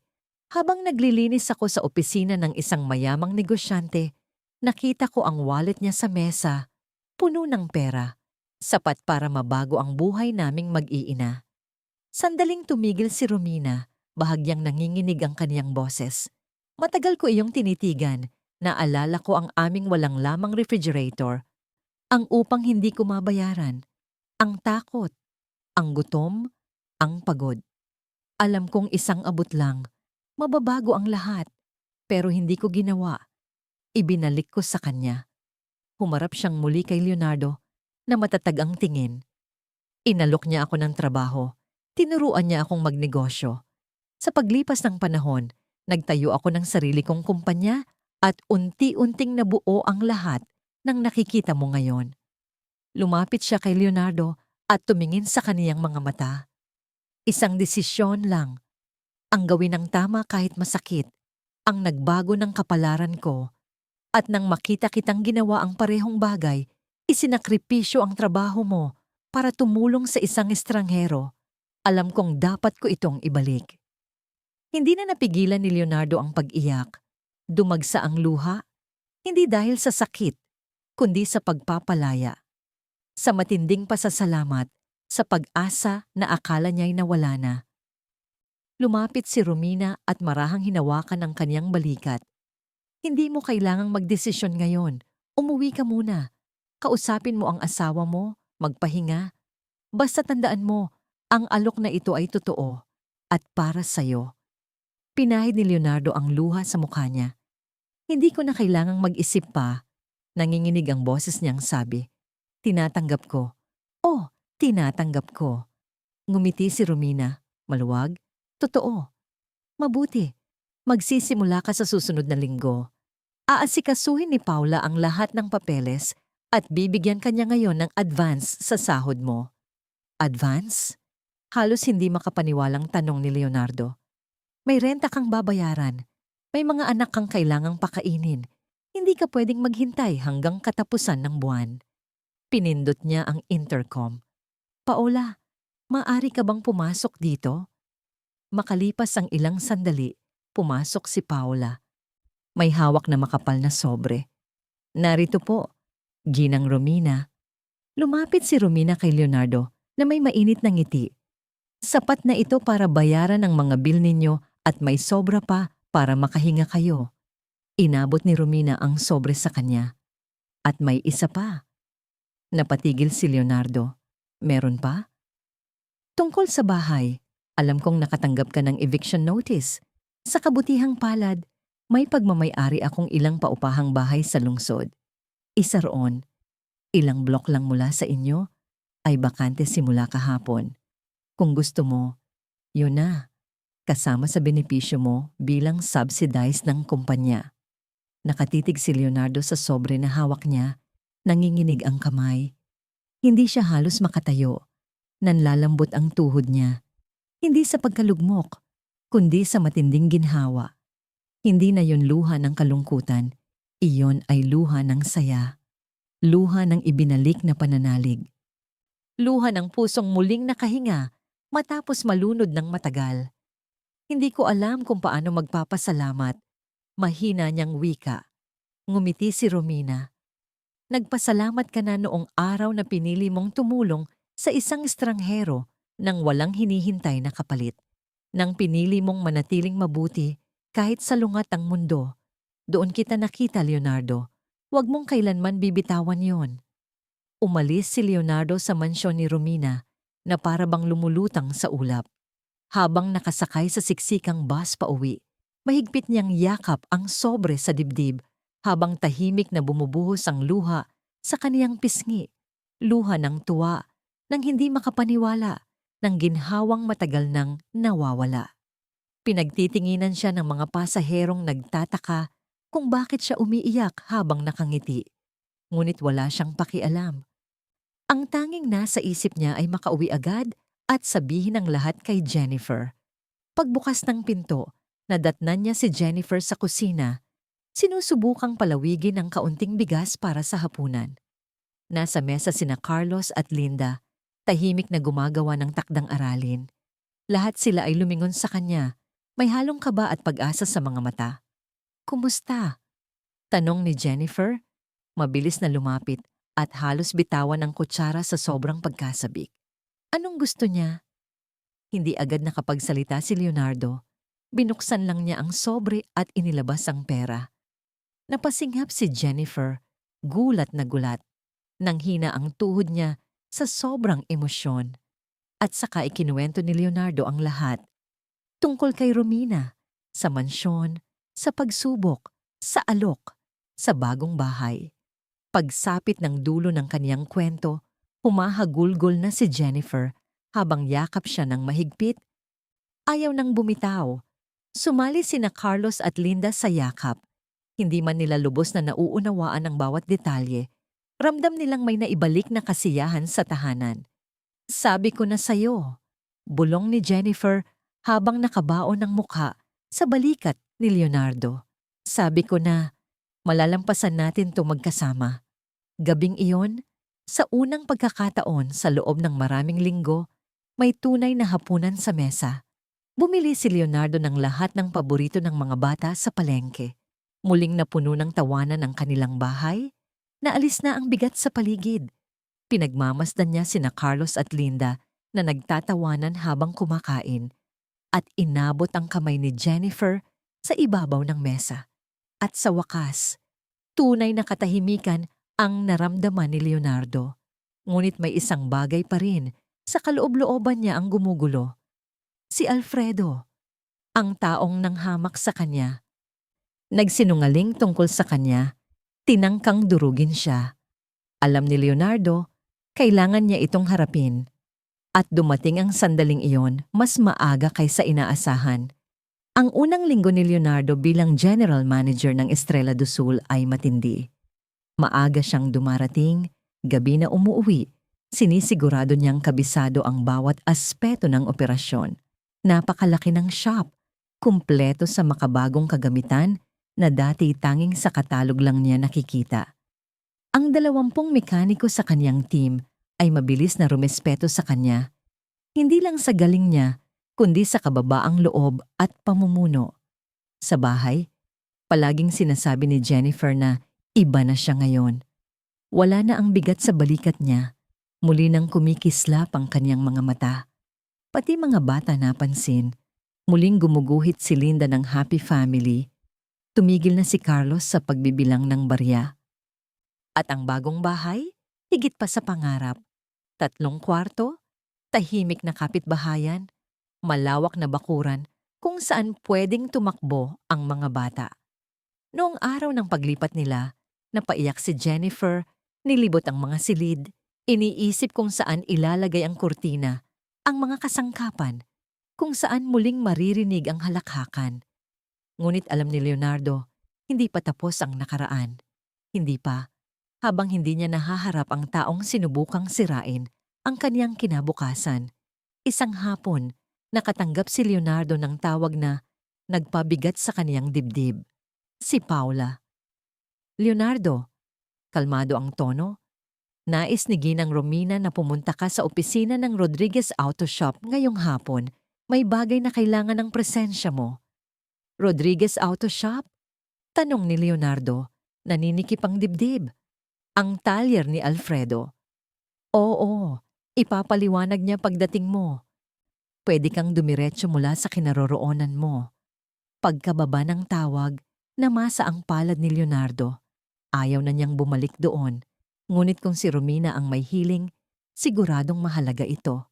habang naglilinis ako sa opisina ng isang mayamang negosyante, nakita ko ang wallet niya sa mesa, puno ng pera, sapat para mabago ang buhay naming mag-iina. Sandaling tumigil si Romina, bahagyang nanginginig ang kaniyang boses. Matagal ko iyong tinitigan, naalala ko ang aming walang lamang refrigerator, ang upang hindi ko mabayaran, ang takot, ang gutom, ang pagod. Alam kong isang abot lang, mababago ang lahat, pero hindi ko ginawa. Ibinalik ko sa kanya. Humarap siyang muli kay Leonardo na matatag ang tingin. Inalok niya ako ng trabaho. Tinuruan niya akong magnegosyo. Sa paglipas ng panahon, nagtayo ako ng sarili kong kumpanya at unti-unting nabuo ang lahat ng nakikita mo ngayon. Lumapit siya kay Leonardo at tumingin sa kaniyang mga mata. Isang desisyon lang, ang gawin ng tama kahit masakit, ang nagbago ng kapalaran ko. At nang makita kitang ginawa ang parehong bagay, isinakripisyo ang trabaho mo para tumulong sa isang estranghero. Alam kong dapat ko itong ibalik. Hindi na napigilan ni Leonardo ang pag-iyak. Dumagsa ang luha, hindi dahil sa sakit, kundi sa pagpapalaya. Sa matinding pasasalamat, sa pag-asa na akala niya'y nawala na. Lumapit si Romina at marahang hinawakan ang kaniyang balikat. Hindi mo kailangang magdesisyon ngayon. Umuwi ka muna. Kausapin mo ang asawa mo, magpahinga. Basta tandaan mo, ang alok na ito ay totoo at para sa'yo. Pinahid ni Leonardo ang luha sa mukha niya. Hindi ko na kailangang mag-isip pa. Nanginginig ang boses niyang sabi. Tinatanggap ko. Oh, tinatanggap ko. Ngumiti si Romina. Maluwag? Totoo. Mabuti. Magsisimula ka sa susunod na linggo. Aasikasuhin ni Paula ang lahat ng papeles at bibigyan kanya ngayon ng advance sa sahod mo. Advance? Halos hindi makapaniwalang tanong ni Leonardo. May renta kang babayaran. May mga anak kang kailangang pakainin. Hindi ka pwedeng maghintay hanggang katapusan ng buwan. Pinindot niya ang intercom. Paula, maaari ka bang pumasok dito? Makalipas ang ilang sandali, pumasok si Paula. May hawak na makapal na sobre. Narito po, Ginang Romina. Lumapit si Romina kay Leonardo na may mainit na ngiti. Sapat na ito para bayaran ang mga bill ninyo at may sobra pa para makahinga kayo. Inabot ni Romina ang sobre sa kanya. At may isa pa. Napatigil si Leonardo. Meron pa? Tungkol sa bahay, alam kong nakatanggap ka ng eviction notice. Sa kabutihang palad, may pagmamay-ari akong ilang paupahang bahay sa lungsod. Isa roon, ilang blok lang mula sa inyo, ay bakante simula kahapon. Kung gusto mo, yun na, kasama sa benepisyo mo bilang subsidized ng kumpanya. Nakatitig si Leonardo sa sobre na hawak niya, nanginginig ang kamay. Hindi siya halos makatayo, nanlalambot ang tuhod niya. Hindi sa pagkalugmok, kundi sa matinding ginhawa. Hindi na yon luha ng kalungkutan, iyon ay luha ng saya. Luha ng ibinalik na pananalig. Luha ng pusong muling nakahinga matapos malunod ng matagal. Hindi ko alam kung paano magpapasalamat. Mahina niyang wika. Ngumiti si Romina. Nagpasalamat ka na noong araw na pinili mong tumulong sa isang estranghero nang walang hinihintay na kapalit. Nang pinili mong manatiling mabuti kahit salungat ang mundo. Doon kita nakita, Leonardo. Huwag mong kailanman bibitawan yon. Umalis si Leonardo sa mansyon ni Romina na para bang lumulutang sa ulap. Habang nakasakay sa siksikang bus pauwi, mahigpit niyang yakap ang sobre sa dibdib habang tahimik na bumubuhos ang luha sa kaniyang pisngi. Luha ng tuwa, ng hindi makapaniwala, ng ginhawang matagal nang nawawala. Pinagtitinginan siya ng mga pasaherong nagtataka kung bakit siya umiiyak habang nakangiti. Ngunit wala siyang pakialam. Ang tanging nasa isip niya ay makauwi agad at sabihin ang lahat kay Jennifer. Pagbukas ng pinto, nadatnan niya si Jennifer sa kusina. Sinusubukang palawigin ang kaunting bigas para sa hapunan. Nasa mesa sina Carlos at Linda, tahimik na gumagawa ng takdang aralin. Lahat sila ay lumingon sa kanya, may halong kaba at pag-asa sa mga mata. "Kumusta?" tanong ni Jennifer, mabilis na lumapit at halos bitawan ng kutsara sa sobrang pagkasabik. Anong gusto niya? Hindi agad nakapagsalita si Leonardo. Binuksan lang niya ang sobre at inilabas ang pera. Napasinghap si Jennifer, gulat na gulat. Nanghina ang tuhod niya sa sobrang emosyon. At saka ikinuwento ni Leonardo ang lahat. Tungkol kay Romina, sa mansyon, sa pagsubok, sa alok, sa bagong bahay. Pagsapit ng dulo ng kaniyang kwento, humahagulgol na si Jennifer habang yakap siya ng mahigpit. Ayaw nang bumitaw. Sumali sina Carlos at Linda sa yakap. Hindi man nila lubos na nauunawaan ang bawat detalye. Ramdam nilang may naibalik na kasiyahan sa tahanan. "Sabi ko na sayo," bulong ni Jennifer habang nakabaon ng mukha sa balikat ni Leonardo. "Sabi ko na, malalampasan natin to magkasama." Gabing iyon, sa unang pagkakataon sa loob ng maraming linggo, may tunay na hapunan sa mesa. Bumili si Leonardo ng lahat ng paborito ng mga bata sa palengke. Muling napuno ng tawanan ang kanilang bahay. Naalis na ang bigat sa paligid. Pinagmamasdan niya sina Carlos at Linda na nagtatawanan habang kumakain at inabot ang kamay ni Jennifer sa ibabaw ng mesa. At sa wakas, tunay na katahimikan ang naramdaman ni Leonardo. Ngunit may isang bagay pa rin sa kaloob-looban niya ang gumugulo. Si Alfredo, ang taong nanghamak sa kanya. Nagsinungaling tungkol sa kanya, tinangkang durugin siya. Alam ni Leonardo, kailangan niya itong harapin. At dumating ang sandaling iyon mas maaga kaysa inaasahan. Ang unang linggo ni Leonardo bilang general manager ng Estrella do Sul ay matindi. Maaga siyang dumarating, gabi na umuwi. Sinisigurado niyang kabisado ang bawat aspeto ng operasyon. Napakalaki ng shop, kumpleto sa makabagong kagamitan na dati tanging sa katalog lang niya nakikita. Ang 20 mekaniko sa kanyang team ay mabilis na rumespeto sa kanya. Hindi lang sa galing niya, kundi sa kababaang loob at pamumuno. Sa bahay, palaging sinasabi ni Jennifer na iba na siya ngayon. Wala na ang bigat sa balikat niya, Muli nang kumikislap ang kanyang mga mata. Pati mga bata napansin. Muling gumuguhit si Linda ng happy family. Tumigil na si Carlos sa pagbibilang ng barya. At ang bagong bahay, higit pa sa pangarap. 3 kwarto, tahimik na kapitbahayan, malawak na bakuran kung saan pwedeng tumakbo ang mga bata. Noong araw ng paglipat nila, napaiyak si Jennifer, nilibot ang mga silid, iniisip kung saan ilalagay ang kurtina, ang mga kasangkapan, kung saan muling maririnig ang halakhakan. Ngunit alam ni Leonardo, hindi pa tapos ang nakaraan. Hindi pa, habang hindi niya nahaharap ang taong sinubukang sirain ang kaniyang kinabukasan. Isang hapon, nakatanggap si Leonardo ng tawag na nagpabigat sa kaniyang dibdib. Si Paula. Leonardo, kalmado ang tono. Nais ni Ginang Romina na pumunta ka sa opisina ng Rodriguez Auto Shop ngayong hapon. May bagay na kailangan ng presensya mo. Rodriguez Auto Shop? Tanong ni Leonardo. Naninikip ang dibdib. Ang talyer ni Alfredo. Oo, ipapaliwanag niya pagdating mo. Pwede kang dumiretso mula sa kinaroroonan mo. Pagkababa ng tawag, namasa ang palad ni Leonardo. Ayaw na niyang bumalik doon. Ngunit kung si Romina ang may hiling, siguradong mahalaga ito.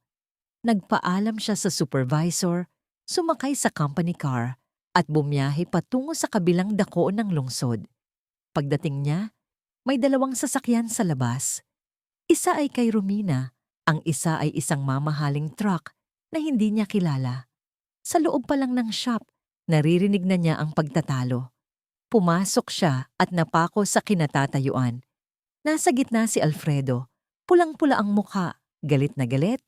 Nagpaalam siya sa supervisor, sumakay sa company car, at bumiyahe patungo sa kabilang dako ng lungsod. Pagdating niya, may 2 sasakyan sa labas. Isa ay kay Romina, ang isa ay isang mamahaling truck na hindi niya kilala. Sa loob pa lang ng shop, naririnig na niya ang pagtatalo. Pumasok siya at napako sa kinatatayuan. Nasa gitna si Alfredo, pulang-pula ang mukha, galit na galit,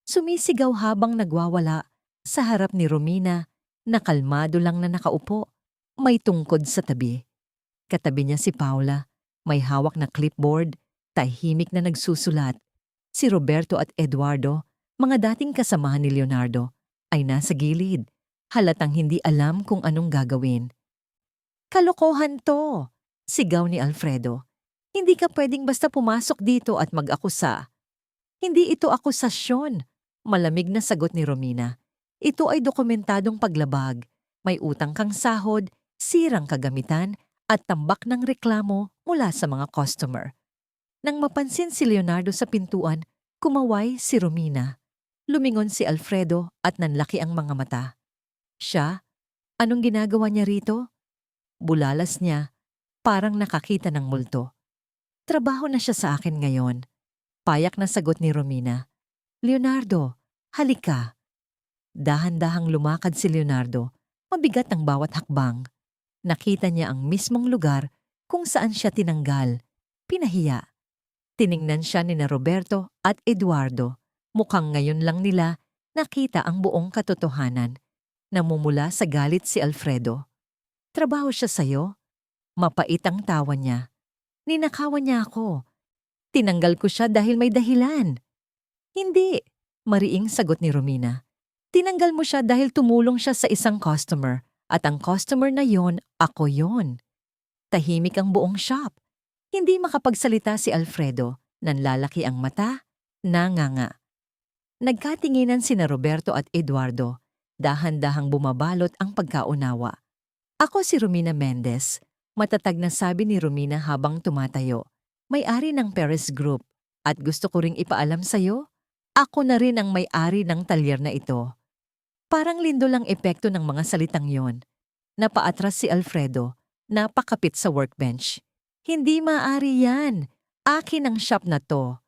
sumisigaw habang nagwawala sa harap ni Romina na kalmado lang na nakaupo, may tungkod sa tabi. Katabi niya si Paula, may hawak na clipboard, tahimik na nagsusulat. Si Roberto at Eduardo, mga dating kasamahan ni Leonardo, ay nasa gilid, halatang hindi alam kung anong gagawin. Kalokohan to! Sigaw ni Alfredo. Hindi ka pwedeng basta pumasok dito at mag-akusa. Hindi ito akusasyon. Malamig na sagot ni Romina. Ito ay dokumentadong paglabag. May utang kang sahod, sirang kagamitan, at tambak ng reklamo mula sa mga customer. Nang mapansin si Leonardo sa pintuan, kumaway si Romina. Lumingon si Alfredo at nanlaki ang mga mata. Siya? Anong ginagawa niya rito? Bulalas niya, parang nakakita ng multo. Trabaho na siya sa akin ngayon. Payak na sagot ni Romina. Leonardo, halika. Dahan-dahang lumakad si Leonardo. Mabigat ang bawat hakbang. Nakita niya ang mismong lugar kung saan siya tinanggal. Pinahiya. Tiningnan siya ni Roberto at Eduardo. Mukhang ngayon lang nila nakita ang buong katotohanan. Namumula sa galit si Alfredo. Trabaho siya sa'yo? Mapait ang tawa niya. Ninakawan niya ako. Tinanggal ko siya dahil may dahilan. Hindi, mariing sagot ni Romina. Tinanggal mo siya dahil tumulong siya sa isang customer at ang customer na yon, ako yon. Tahimik ang buong shop. Hindi makapagsalita si Alfredo, nanlalaki ang mata, nanganga. Nagkatinginan sina Roberto at Eduardo, dahan-dahang bumabalot ang pagkaunawa. Ako si Romina Mendez. Matatag na sabi ni Romina habang tumatayo. May-ari ng Perez Group at gusto ko ring ipaalam sa'yo, ako na rin ang may-ari ng talyer na ito. Parang lindol ang epekto ng mga salitang yon. Napaatras si Alfredo, napakapit sa workbench. Hindi maaari yan. Akin ang shop na to.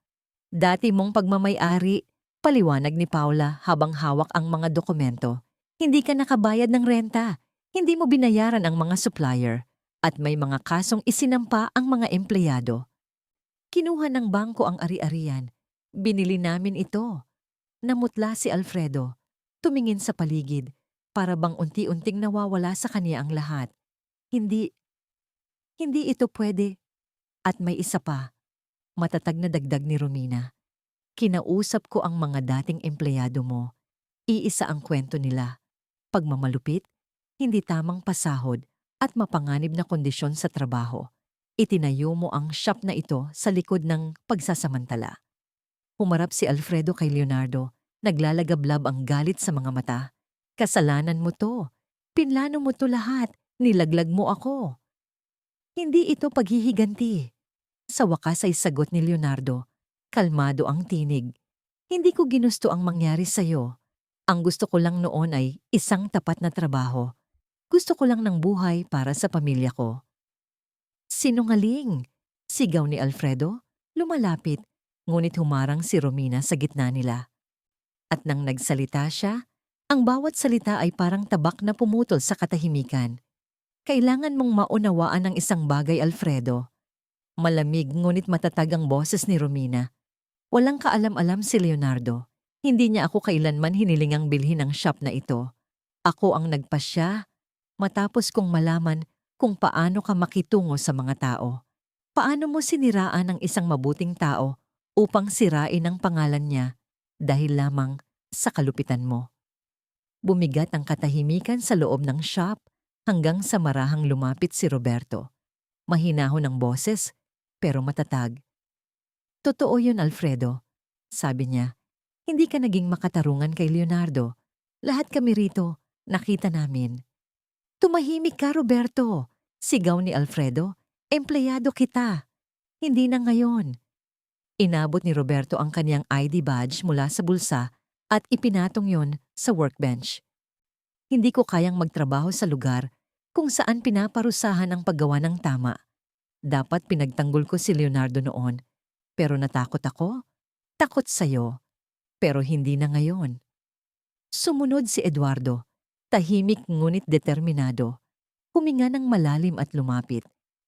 Dati mong pagmamay-ari, paliwanag ni Paula habang hawak ang mga dokumento. Hindi ka nakabayad ng renta. Hindi mo binayaran ang mga supplier. At may mga kasong isinampa ang mga empleyado. Kinuha ng bangko ang ari-arian. Binili namin ito. Namutla si Alfredo. Tumingin sa paligid, para bang unti-unting nawawala sa kanya ang lahat. Hindi ito pwede. At may isa pa, matatag na dagdag ni Romina. Kinausap ko ang mga dating empleyado mo. Iisa ang kwento nila. Pagmamalupit, hindi tamang pasahod, at mapanganib na kondisyon sa trabaho. Itinayo mo ang shop na ito sa likod ng pagsasamantala. Humarap si Alfredo kay Leonardo. Naglalagablab ang galit sa mga mata. Kasalanan mo to. Pinlano mo to lahat. Nilaglag mo ako. Hindi ito paghihiganti. Sa wakas ay sagot ni Leonardo. Kalmado ang tinig. Hindi ko ginusto ang mangyari sa'yo. Ang gusto ko lang noon ay isang tapat na trabaho. Gusto ko lang ng buhay para sa pamilya ko. Sinungaling! Sigaw ni Alfredo. Lumalapit, ngunit humarang si Romina sa gitna nila. At nang nagsalita siya, ang bawat salita ay parang tabak na pumutol sa katahimikan. Kailangan mong maunawaan ang isang bagay, Alfredo. Malamig ngunit matatag ang boses ni Romina. Walang kaalam-alam si Leonardo. Hindi niya ako kailanman hinilingang bilhin ang shop na ito. Ako ang nagpasya matapos kong malaman kung paano ka makitungo sa mga tao. Paano mo siniraan ang isang mabuting tao upang sirain ang pangalan niya dahil lamang sa kalupitan mo. Bumigat ang katahimikan sa loob ng shop hanggang sa marahang lumapit si Roberto. Mahinahon ang boses pero matatag. Totoo yun, Alfredo. Sabi niya, hindi ka naging makatarungan kay Leonardo. Lahat kami rito, nakita namin. Tumahimik ka, Roberto. Sigaw ni Alfredo. Empleyado kita. Hindi na ngayon. Inabot ni Roberto ang kanyang ID badge mula sa bulsa at ipinatong yon sa workbench. Hindi ko kayang magtrabaho sa lugar kung saan pinaparusahan ang paggawa ng tama. Dapat pinagtanggol ko si Leonardo noon. Pero natakot ako. Takot sa'yo. Pero hindi na ngayon. Sumunod si Eduardo. Tahimik ngunit determinado. Huminga ng malalim at lumapit.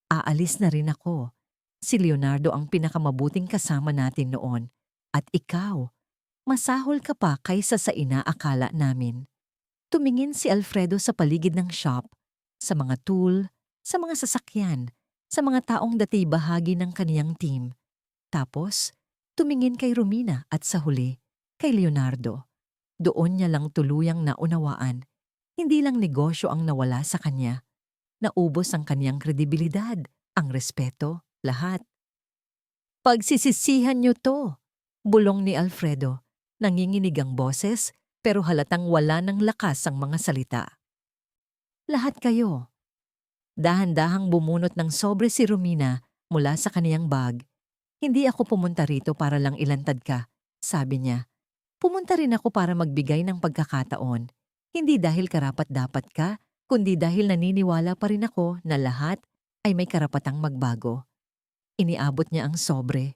Aalis na rin ako. Si Leonardo ang pinakamabuting kasama natin noon. At ikaw, masahol ka pa kaysa sa inaakala namin. Tumingin si Alfredo sa paligid ng shop, sa mga tool, sa mga sasakyan, sa mga taong dati bahagi ng kaniyang team. Tapos, tumingin kay Romina at sa huli, kay Leonardo. Doon niya lang tuluyang naunawaan. Hindi lang negosyo ang nawala sa kanya. Naubos ang kaniyang kredibilidad, ang respeto, lahat. Pagsisisihan niyo to, bulong ni Alfredo. Nanginginig ang boses pero halatang wala ng lakas ang mga salita. Lahat kayo. Dahan-dahang bumunot ng sobre si Romina mula sa kaniyang bag. Hindi ako pumunta rito para lang ilantad ka, sabi niya. Pumunta rin ako para magbigay ng pagkakataon. Hindi dahil karapat-dapat ka, kundi dahil naniniwala pa rin ako na lahat ay may karapatang magbago. Iniabot niya ang sobre.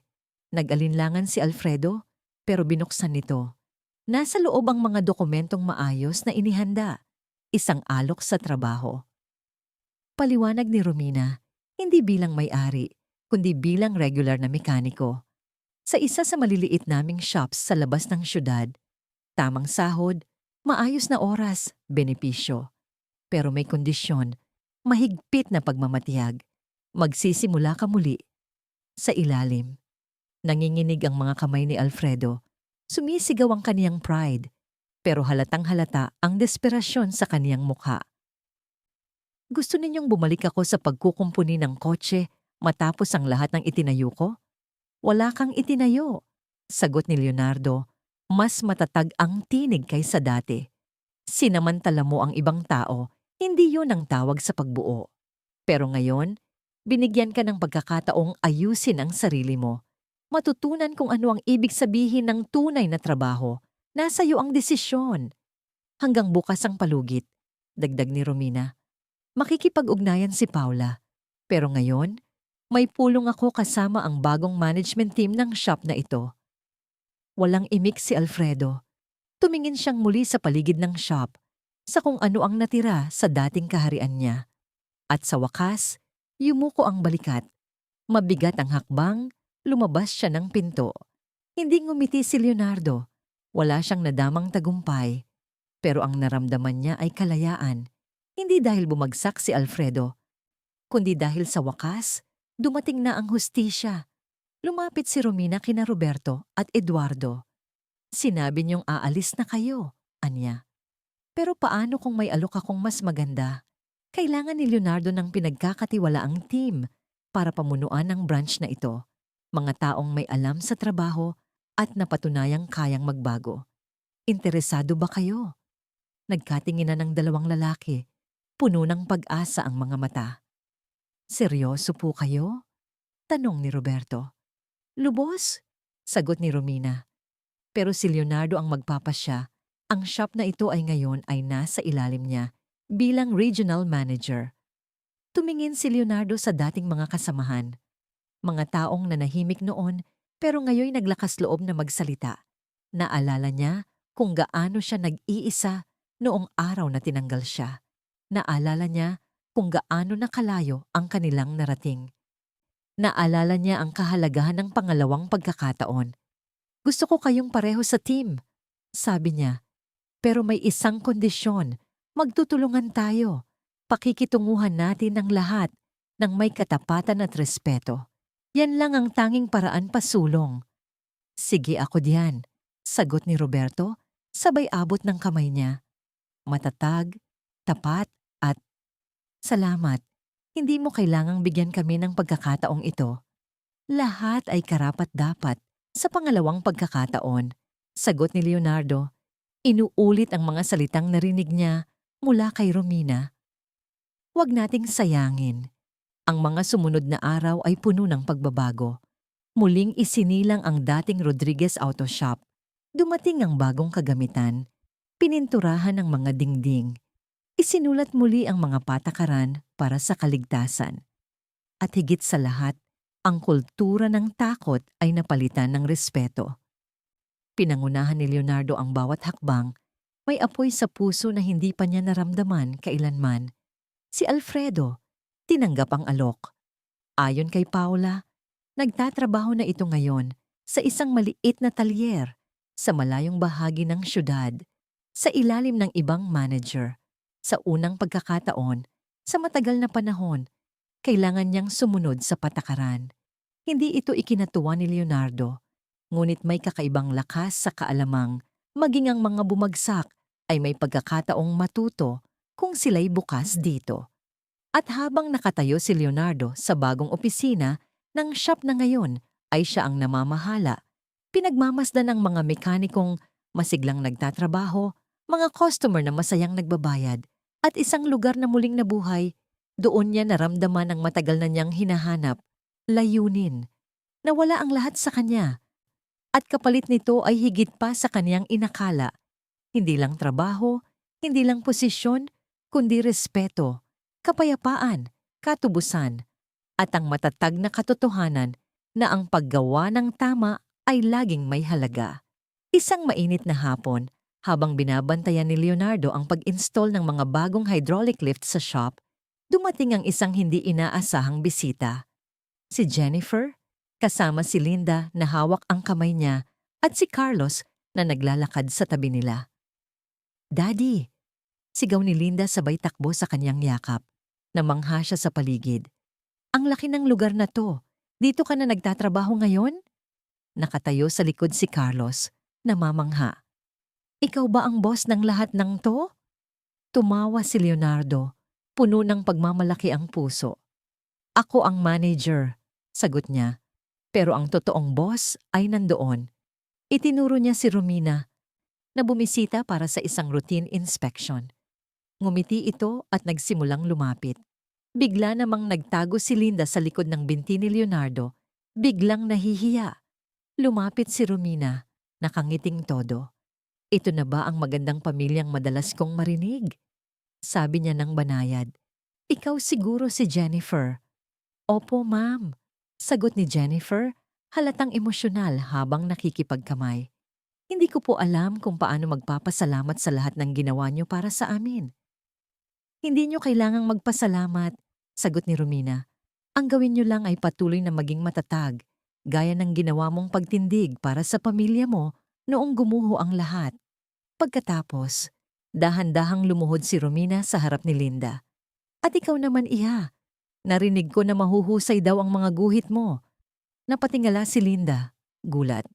Nag-alinlangan si Alfredo, pero binuksan nito. Nasa loob ang mga dokumentong maayos na inihanda. Isang alok sa trabaho. Paliwanag ni Romina, hindi bilang may-ari, kundi bilang regular na mekaniko. Sa isa sa maliliit naming shops sa labas ng syudad, tamang sahod, maayos na oras, benepisyo. Pero may kondisyon, mahigpit na pagmamatiyag. Magsisimula ka muli. Sa ilalim. Nanginginig ang mga kamay ni Alfredo. Sumisigaw ang kaniyang pride. Pero halatang halata ang desperasyon sa kaniyang mukha. Gusto ninyong bumalik ako sa pagkukumpuni ng kotse matapos ang lahat ng itinayo ko? Wala kang itinayo. Sagot ni Leonardo, mas matatag ang tinig kaysa dati. Sinamantala mo ang ibang tao, hindi yon ang tawag sa pagbuo. Pero ngayon, binigyan ka ng pagkakataong ayusin ang sarili mo. Matutunan kung ano ang ibig sabihin ng tunay na trabaho. Nasa iyo ang desisyon. Hanggang bukas ang palugit, dagdag ni Romina. Makikipag-ugnayan si Paula. Pero ngayon, may pulong ako kasama ang bagong management team ng shop na ito. Walang imik si Alfredo. Tumingin siyang muli sa paligid ng shop, sa kung ano ang natira sa dating kaharian niya. At sa wakas, yumuko ang balikat. Mabigat ang hakbang, lumabas siya ng pinto. Hindi ngumiti si Leonardo. Wala siyang nadamang tagumpay. Pero ang naramdaman niya ay kalayaan. Hindi dahil bumagsak si Alfredo, kundi dahil sa wakas, dumating na ang hustisya. Lumapit si Romina kina Roberto at Eduardo. Sinabi niyong aalis na kayo, anya. Pero paano kung may alok akong mas maganda? Kailangan ni Leonardo ng pinagkakatiwalaang team para pamunuan ang branch na ito. Mga taong may alam sa trabaho at napatunayang kayang magbago. Interesado ba kayo? Nagkatinginan ng dalawang lalaki. Puno ng pag-asa ang mga mata. Seryoso po kayo? Tanong ni Roberto. Lubos? Sagot ni Romina. Pero si Leonardo ang magpapasya. Ang shop na ito ay ngayon ay nasa ilalim niya bilang regional manager. Tumingin si Leonardo sa dating mga kasamahan. Mga taong nanahimik noon pero ngayon naglakas loob na magsalita. Naalala niya kung gaano siya nag-iisa noong araw na tinanggal siya. Naalala niya kung gaano nakalayo ang kanilang narating. Naalala niya ang kahalagahan ng pangalawang pagkakataon. Gusto ko kayong pareho sa team, sabi niya. Pero may isang kondisyon, magtutulungan tayo. Pakikitunguhan natin ang lahat ng may katapatan at respeto. Yan lang ang tanging paraan pasulong. Sige ako diyan, sagot ni Roberto, sabay abot ng kamay niya. Matatag, tapat, at salamat. Hindi mo kailangang bigyan kami ng pagkakataong ito. Lahat ay karapat-dapat sa pangalawang pagkakataon, sagot ni Leonardo. Inuulit ang mga salitang narinig niya mula kay Romina. Huwag nating sayangin. Ang mga sumunod na araw ay puno ng pagbabago. Muling isinilang ang dating Rodriguez Auto Shop. Dumating ang bagong kagamitan. Pininturahan ang mga dingding. Isinulat muli ang mga patakaran para sa kaligtasan. At higit sa lahat, ang kultura ng takot ay napalitan ng respeto. Pinangunahan ni Leonardo ang bawat hakbang, may apoy sa puso na hindi pa niya naramdaman kailanman. Si Alfredo, tinanggap ang alok. Ayon kay Paula, nagtatrabaho na ito ngayon sa isang maliit na talyer sa malayong bahagi ng syudad, sa ilalim ng ibang manager. Sa unang pagkakataon, sa matagal na panahon, kailangan niyang sumunod sa patakaran. Hindi ito ikinatuwa ni Leonardo, ngunit may kakaibang lakas sa kaalamang maging ang mga bumagsak ay may pagkakataong matuto kung sila'y bukas dito. At habang nakatayo si Leonardo sa bagong opisina ng shop na ngayon ay siya ang namamahala, pinagmamasdan ng mga mekanikong masiglang nagtatrabaho, mga customer na masayang nagbabayad, at isang lugar na muling nabuhay. Doon niya naramdaman ang matagal na niyang hinahanap, layunin. Nawala ang lahat sa kanya. At kapalit nito ay higit pa sa kaniyang inakala. Hindi lang trabaho, hindi lang posisyon, kundi respeto, kapayapaan, katubusan, at ang matatag na katotohanan na ang paggawa ng tama ay laging may halaga. Isang mainit na hapon, habang binabantayan ni Leonardo ang pag-install ng mga bagong hydraulic lift sa shop, dumating ang isang hindi inaasahang bisita. Si Jennifer, kasama si Linda na hawak ang kamay niya, at si Carlos na naglalakad sa tabi nila. Daddy! Sigaw ni Linda sabay takbo sa kanyang yakap. Namangha siya sa paligid. Ang laki ng lugar na to. Dito ka na nagtatrabaho ngayon? Nakatayo sa likod si Carlos, namamangha. Ikaw ba ang boss ng lahat ng to? Tumawa si Leonardo, puno ng pagmamalaki ang puso. Ako ang manager, sagot niya. Pero ang totoong boss ay nandoon. Itinuro niya si Romina na bumisita para sa isang routine inspection. Ngumiti ito at nagsimulang lumapit. Bigla namang nagtago si Linda sa likod ng binti ni Leonardo. Biglang nahihiya. Lumapit si Romina, nakangiting todo. Ito na ba ang magandang pamilyang madalas kong marinig? Sabi niya ng banayad. Ikaw siguro si Jennifer. Opo, ma'am. Sagot ni Jennifer, halatang emosyonal habang nakikipagkamay. Hindi ko po alam kung paano magpapasalamat sa lahat ng ginawa niyo para sa amin. Hindi niyo kailangang magpasalamat, sagot ni Romina. Ang gawin niyo lang ay patuloy na maging matatag, gaya ng ginawa mong pagtindig para sa pamilya mo noong gumuho ang lahat. Pagkatapos, dahan-dahang lumuhod si Romina sa harap ni Linda. At ikaw naman, iha. Narinig ko na mahuhusay daw ang mga guhit mo. Napatingala si Linda, gulat.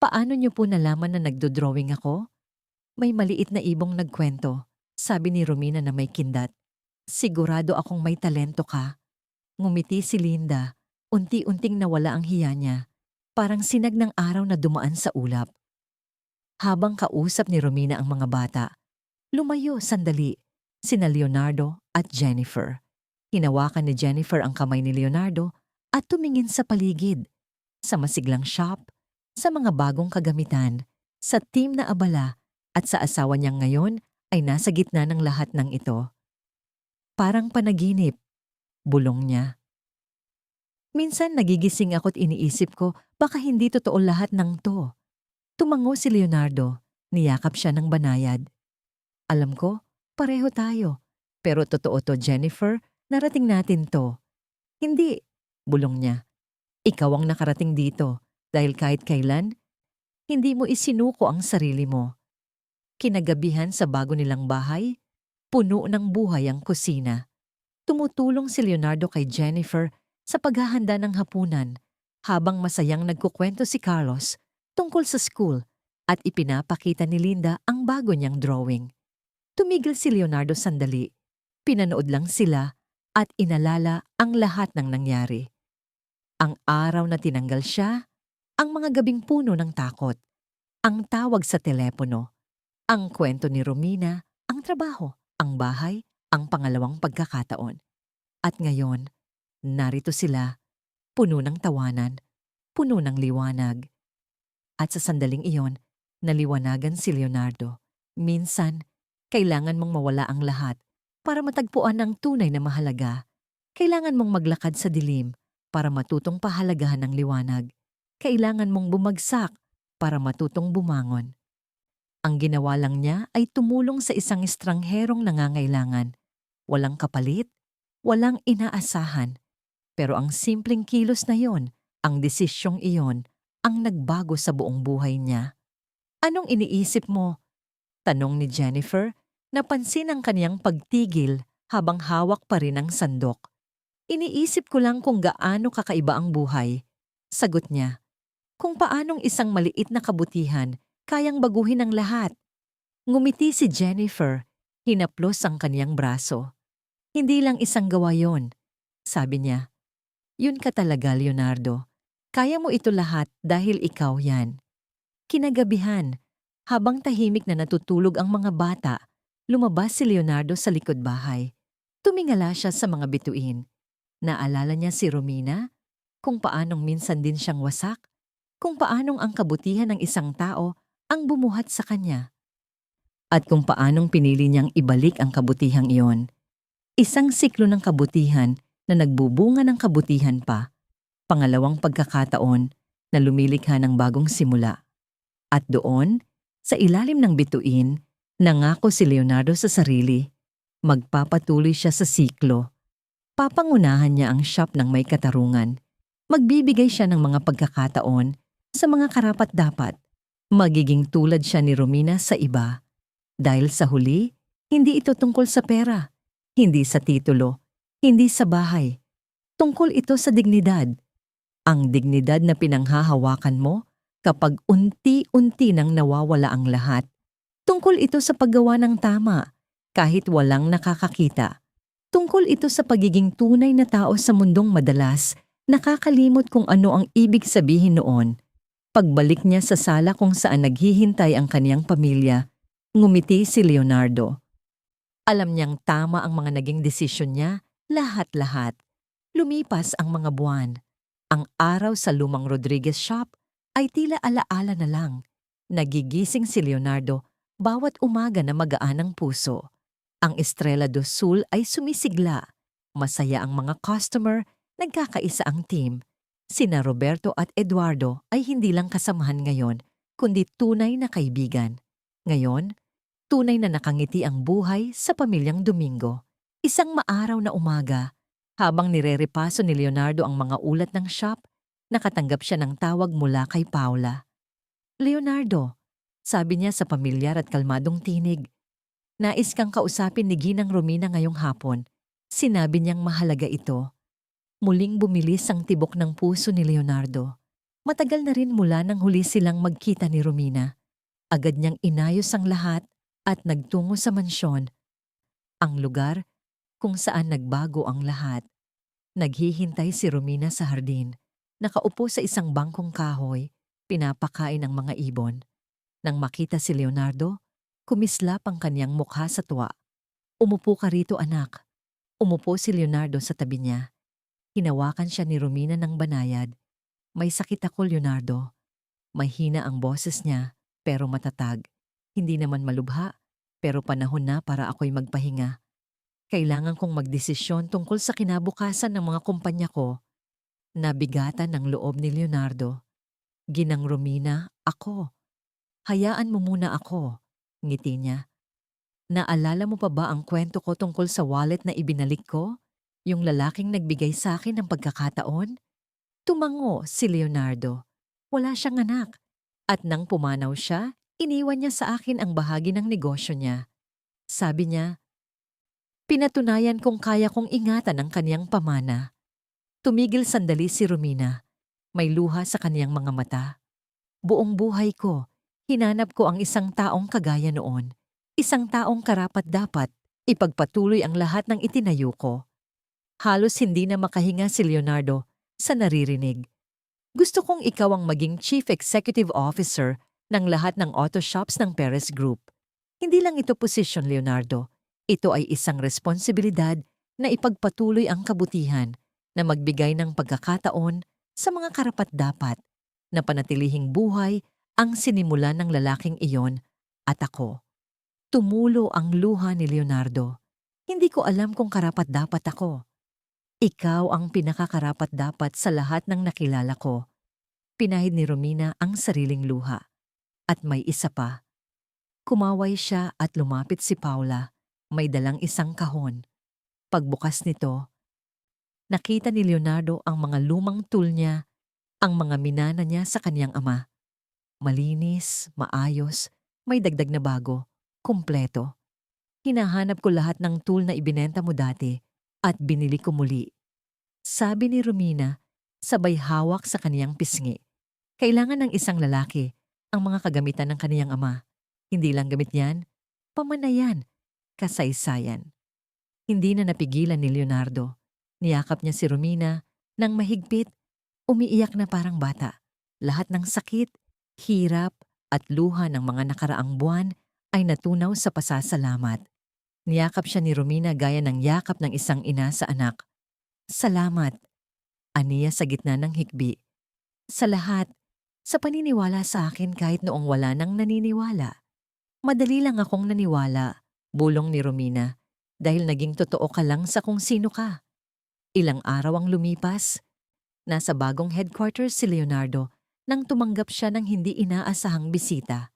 Paano niyo po nalaman na nagdodrawing ako? May maliit na ibong nagkwento, sabi ni Romina na may kindat. Sigurado akong may talento ka. Ngumiti si Linda, unti-unting nawala ang hiya niya. parang sinag ng araw na dumaan sa ulap. Habang kausap ni Romina ang mga bata, lumayo sandali sina Leonardo at Jennifer. Hinawakan ni Jennifer ang kamay ni Leonardo at tumingin sa paligid, sa masiglang shop, sa mga bagong kagamitan, sa team na abala at sa asawa niyang ngayon ay nasa gitna ng lahat ng ito. Parang panaginip, bulong niya. Minsan nagigising ako't iniisip ko baka hindi totoo lahat ng to. Tumango si Leonardo, niyakap siya ng banayad. Alam ko, pareho tayo. Pero totoo to, Jennifer, narating natin to. Hindi, bulong niya. Ikaw ang nakarating dito dahil kahit kailan, hindi mo isinuko ang sarili mo. Kinagabihan sa bago nilang bahay, puno ng buhay ang kusina. Tumutulong si Leonardo kay Jennifer sa paghahanda ng hapunan habang masayang nagkukwento si Carlos tungkol sa school at ipinapakita ni Linda ang bago niyang drawing. Tumigil si Leonardo sandali. Pinanood lang sila at inalala ang lahat ng nangyari. Ang araw na tinanggal siya, ang mga gabing puno ng takot, ang tawag sa telepono, ang kwento ni Romina, ang trabaho, ang bahay, ang pangalawang pagkakataon. At ngayon, narito sila, puno ng tawanan, puno ng liwanag. At sa sandaling iyon, naliwanagan si Leonardo. Minsan, kailangan mong mawala ang lahat para matagpuan ang tunay na mahalaga. Kailangan mong maglakad sa dilim para matutong pahalagahan ng liwanag. Kailangan mong bumagsak para matutong bumangon. Ang ginawa lang niya ay tumulong sa isang estrangherong nangangailangan. Walang kapalit, walang inaasahan. Pero ang simpleng kilos na yon, ang desisyong iyon, ang nagbago sa buong buhay niya. Anong iniisip mo? Tanong ni Jennifer, napansin ang kaniyang pagtigil habang hawak pa rin ang sandok. Iniisip ko lang kung gaano kakaiba ang buhay. Sagot niya, kung paanong isang maliit na kabutihan kayang baguhin ang lahat. Ngumiti si Jennifer, hinaplos ang kaniyang braso. Hindi lang isang gawa yon, sabi niya. Yun ka talaga, Leonardo. Kaya mo ito lahat dahil ikaw yan. Kinagabihan, habang tahimik na natutulog ang mga bata, lumabas si Leonardo sa likod bahay. Tumingala siya sa mga bituin. Naalala niya si Romina, kung paanong minsan din siyang wasak, kung paanong ang kabutihan ng isang tao ang bumuhat sa kanya. At kung paanong pinili niyang ibalik ang kabutihang iyon. Isang siklo ng kabutihan na nagbubunga ng kabutihan pa. Pangalawang pagkakataon na lumilikha ng bagong simula. At doon, sa ilalim ng bituin, nangako si Leonardo sa sarili. Magpapatuloy siya sa siklo. Papangunahan niya ang shop ng may katarungan. Magbibigay siya ng mga pagkakataon sa mga karapat-dapat. Magiging tulad siya ni Romina sa iba. Dahil sa huli, hindi ito tungkol sa pera, hindi sa titulo, hindi sa bahay. Tungkol ito sa dignidad. Ang dignidad na pinanghahawakan mo kapag unti-unti nang nawawala ang lahat. Tungkol ito sa paggawa ng tama, kahit walang nakakakita. Tungkol ito sa pagiging tunay na tao sa mundong madalas nakakalimot kung ano ang ibig sabihin noon. Pagbalik niya sa sala kung saan naghihintay ang kaniyang pamilya, ngumiti si Leonardo. Alam niyang tama ang mga naging desisyon niya, lahat-lahat. Lumipas ang mga buwan. Ang araw sa lumang Rodriguez shop ay tila alaala na lang. Nagigising si Leonardo bawat umaga na magaan ang puso. Ang Estrella do Sul ay sumisigla. Masaya ang mga customer, nagkakaisa ang team. Sina Roberto at Eduardo ay hindi lang kasamahan ngayon, kundi tunay na kaibigan. Ngayon, tunay na nakangiti ang buhay sa pamilyang Domingo. Isang maaraw na umaga, habang nirerepaso ni Leonardo ang mga ulat ng shop, nakatanggap siya ng tawag mula kay Paula. Leonardo, sabi niya sa pamilyar at kalmadong tinig. Nais kang kausapin ni Ginang Romina ngayong hapon. Sinabi niyang mahalaga ito. Muling bumilis ang tibok ng puso ni Leonardo. Matagal na rin mula nang huli silang magkita ni Romina. Agad niyang inayos ang lahat at nagtungo sa mansyon. Ang lugar kung saan nagbago ang lahat. Naghihintay si Romina sa hardin. Nakaupo sa isang bangkong kahoy, pinapakain ang mga ibon. Nang makita si Leonardo, kumislap ang kanyang mukha sa tuwa. "Umupo ka rito, anak." Umupo si Leonardo sa tabi niya. Hinawakan siya ni Romina ng banayad. "May sakit ako, Leonardo." Mahina ang boses niya, pero matatag. "Hindi naman malubha, pero panahon na para ako'y magpahinga. Kailangan kong magdesisyon tungkol sa kinabukasan ng mga kumpanya ko." Nabigatan ng loob ni Leonardo. "Ginang Romina, ako. Hayaan mo muna ako." Ngiti niya. "Naalala mo pa ba ang kwento ko tungkol sa wallet na ibinalik ko? Yung lalaking nagbigay sa akin ng pagkakataon?" Tumango si Leonardo. Wala siyang anak. At nang pumanaw siya, iniwan niya sa akin ang bahagi ng negosyo niya. Sabi niya, pinatunayan kong kaya kong ingatan ang kaniyang pamana. Tumigil sandali si Romina. May luha sa kaniyang mga mata. "Buong buhay ko, hinanap ko ang isang taong kagaya noon. Isang taong karapat-dapat, ipagpatuloy ang lahat ng itinayo ko." Halos hindi na makahinga si Leonardo sa naririnig. "Gusto kong ikaw ang maging Chief Executive Officer ng lahat ng auto shops ng Perez Group. Hindi lang ito posisyon, Leonardo. Ito ay isang responsibilidad na ipagpatuloy ang kabutihan, na magbigay ng pagkakataon sa mga karapat-dapat, na panatilihing buhay ang sinimulan ng lalaking iyon at ako." Tumulo ang luha ni Leonardo. "Hindi ko alam kung karapat-dapat ako. Ikaw ang pinakakarapat-dapat sa lahat ng nakilala ko." Pinahid ni Romina ang sariling luha. "At may isa pa." Kumaway siya at lumapit si Paula. May dalang isang kahon. Pagbukas nito, nakita ni Leonardo ang mga lumang tool niya, ang mga minana niya sa kaniyang ama. Malinis, maayos, may dagdag na bago, kumpleto. "Hinahanap ko lahat ng tool na ibinenta mo dati at binili ko muli." Sabi ni Romina, sabay hawak sa kaniyang pisngi. Kailangan ng isang lalaki ang mga kagamitan ng kaniyang ama. Hindi lang gamit yan, pamanayan, kasaysayan. Hindi na napigilan ni Leonardo. Niyakap niya si Romina nang mahigpit, umiiyak na parang bata. Lahat ng sakit, hirap at luha ng mga nakaraang buwan ay natunaw sa pasasalamat. Niyakap siya ni Romina gaya ng yakap ng isang ina sa anak. "Salamat," aniya sa gitna ng hikbi. "Sa lahat, sa paniniwala sa akin kahit noong wala nang naniniwala." "Madali lang akong naniwala," bulong ni Romina, "dahil naging totoo ka lang sa kung sino ka." Ilang araw ang lumipas. Nasa bagong headquarters si Leonardo nang tumanggap siya ng hindi inaasahang bisita.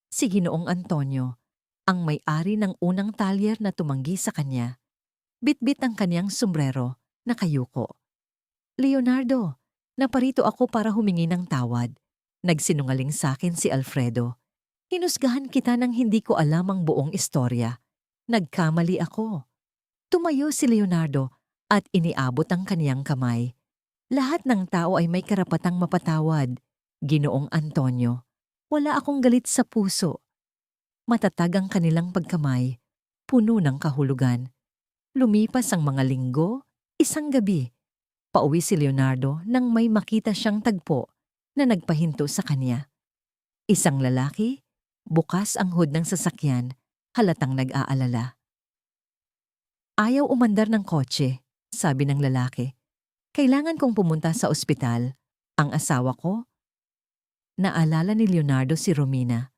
Si Ginoong Antonio, ang may-ari ng unang talyer na tumanggi sa kanya. Bitbit ang kanyang sombrero, nakayuko. "Leonardo, naparito ako para humingi ng tawad. Nagsinungaling sa akin si Alfredo. Hinusgahan kita nang hindi ko alam ang buong istorya. Nagkamali ako." Tumayo si Leonardo at iniabot ang kaniyang kamay. "Lahat ng tao ay may karapatang mapatawad, Ginoong Antonio. Wala akong galit sa puso." Matatag ang kanilang pagkamay, puno ng kahulugan. Lumipas ang mga linggo, isang gabi. Pauwi si Leonardo nang may makita siyang tagpo na nagpahinto sa kanya. Isang lalaki, bukas ang hood ng sasakyan, halatang nag-aalala. "Ayaw umandar ng kotse," sabi ng lalaki. "Kailangan kong pumunta sa ospital. Ang asawa ko." Naalala ni Leonardo si Romina.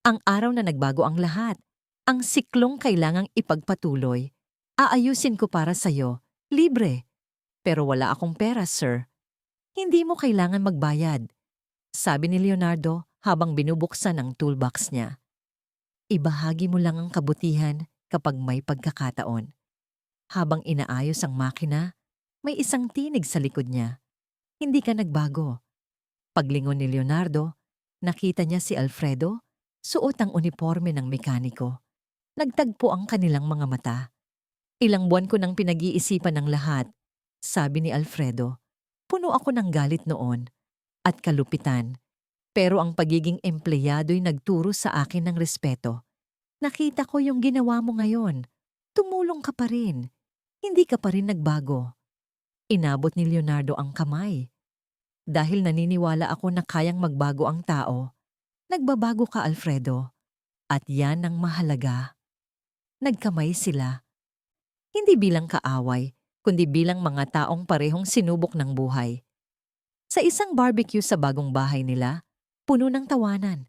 "Ang araw na nagbago ang lahat. Ang siklong kailangang ipagpatuloy. Aayusin ko para sa'yo. Libre. Pero wala akong pera, sir." "Hindi mo kailangan magbayad," sabi ni Leonardo habang binubuksan ang toolbox niya. "Ibahagi mo lang ang kabutihan kapag may pagkakataon." Habang inaayos ang makina, may isang tinig sa likod niya. "Hindi ka nagbago." Paglingon ni Leonardo, nakita niya si Alfredo, suot ang uniforme ng mekaniko. Nagtagpo ang kanilang mga mata. "Ilang buwan ko nang pinag-iisipan ng lahat," sabi ni Alfredo. "Puno ako ng galit noon at kalupitan. Pero ang pagiging empleyado'y nagturo sa akin ng respeto. Nakita ko yung ginawa mo ngayon. Tumulong ka pa rin. Hindi ka pa rin nagbago." Inabot ni Leonardo ang kamay. Dahil naniniwala ako na kayang magbago ang tao, nagbabago ka, Alfredo. At yan ang mahalaga. Nagkamay sila. Hindi bilang kaaway, kundi bilang mga taong parehong sinubok ng buhay. Sa isang barbecue sa bagong bahay nila, puno ng tawanan.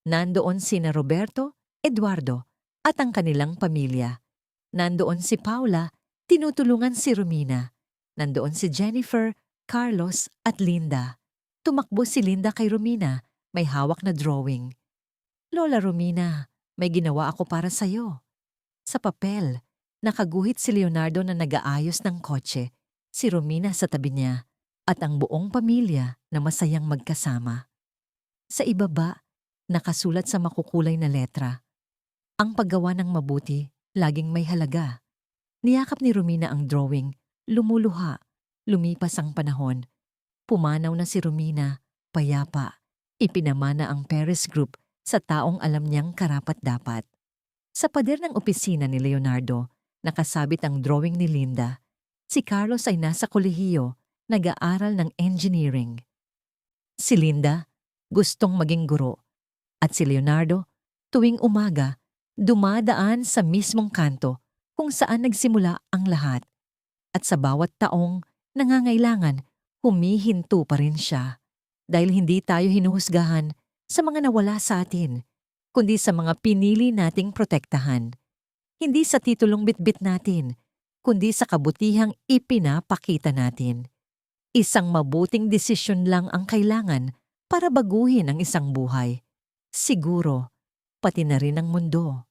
Nandoon sina Roberto, Eduardo, at ang kanilang pamilya. Nandoon si Paula, tinutulungan si Romina. Nandoon si Jennifer, Carlos, at Linda. Tumakbo si Linda kay Romina, may hawak na drawing. Lola Romina, may ginawa ako para sa'yo. Sa papel, nakaguhit si Leonardo na nag-aayos ng kotse, si Romina sa tabi niya, at ang buong pamilya na masayang magkasama. Sa ibaba, nakasulat sa makukulay na letra, ang paggawa ng mabuti, laging may halaga. Niyakap ni Romina ang drawing, lumuluha, lumipas ang panahon. Pumanaw na si Romina, payapa, ipinamana ang Perez Group sa taong alam niyang karapat-dapat. Sa pader ng opisina ni Leonardo, nakasabit ang drawing ni Linda. Si Carlos ay nasa kolehiyo, nag-aaral ng engineering. Si Linda, gustong maging guro. At si Leonardo, tuwing umaga, dumadaan sa mismong kanto kung saan nagsimula ang lahat. At sa bawat taong nangangailangan, humihinto pa rin siya. Dahil hindi tayo hinuhusgahan sa mga nawala sa atin, kundi sa mga pinili nating protektahan. Hindi sa titulong bitbit natin, kundi sa kabutihang ipinapakita natin. Isang mabuting desisyon lang ang kailangan para baguhin ang isang buhay. Siguro, pati na rin ang mundo.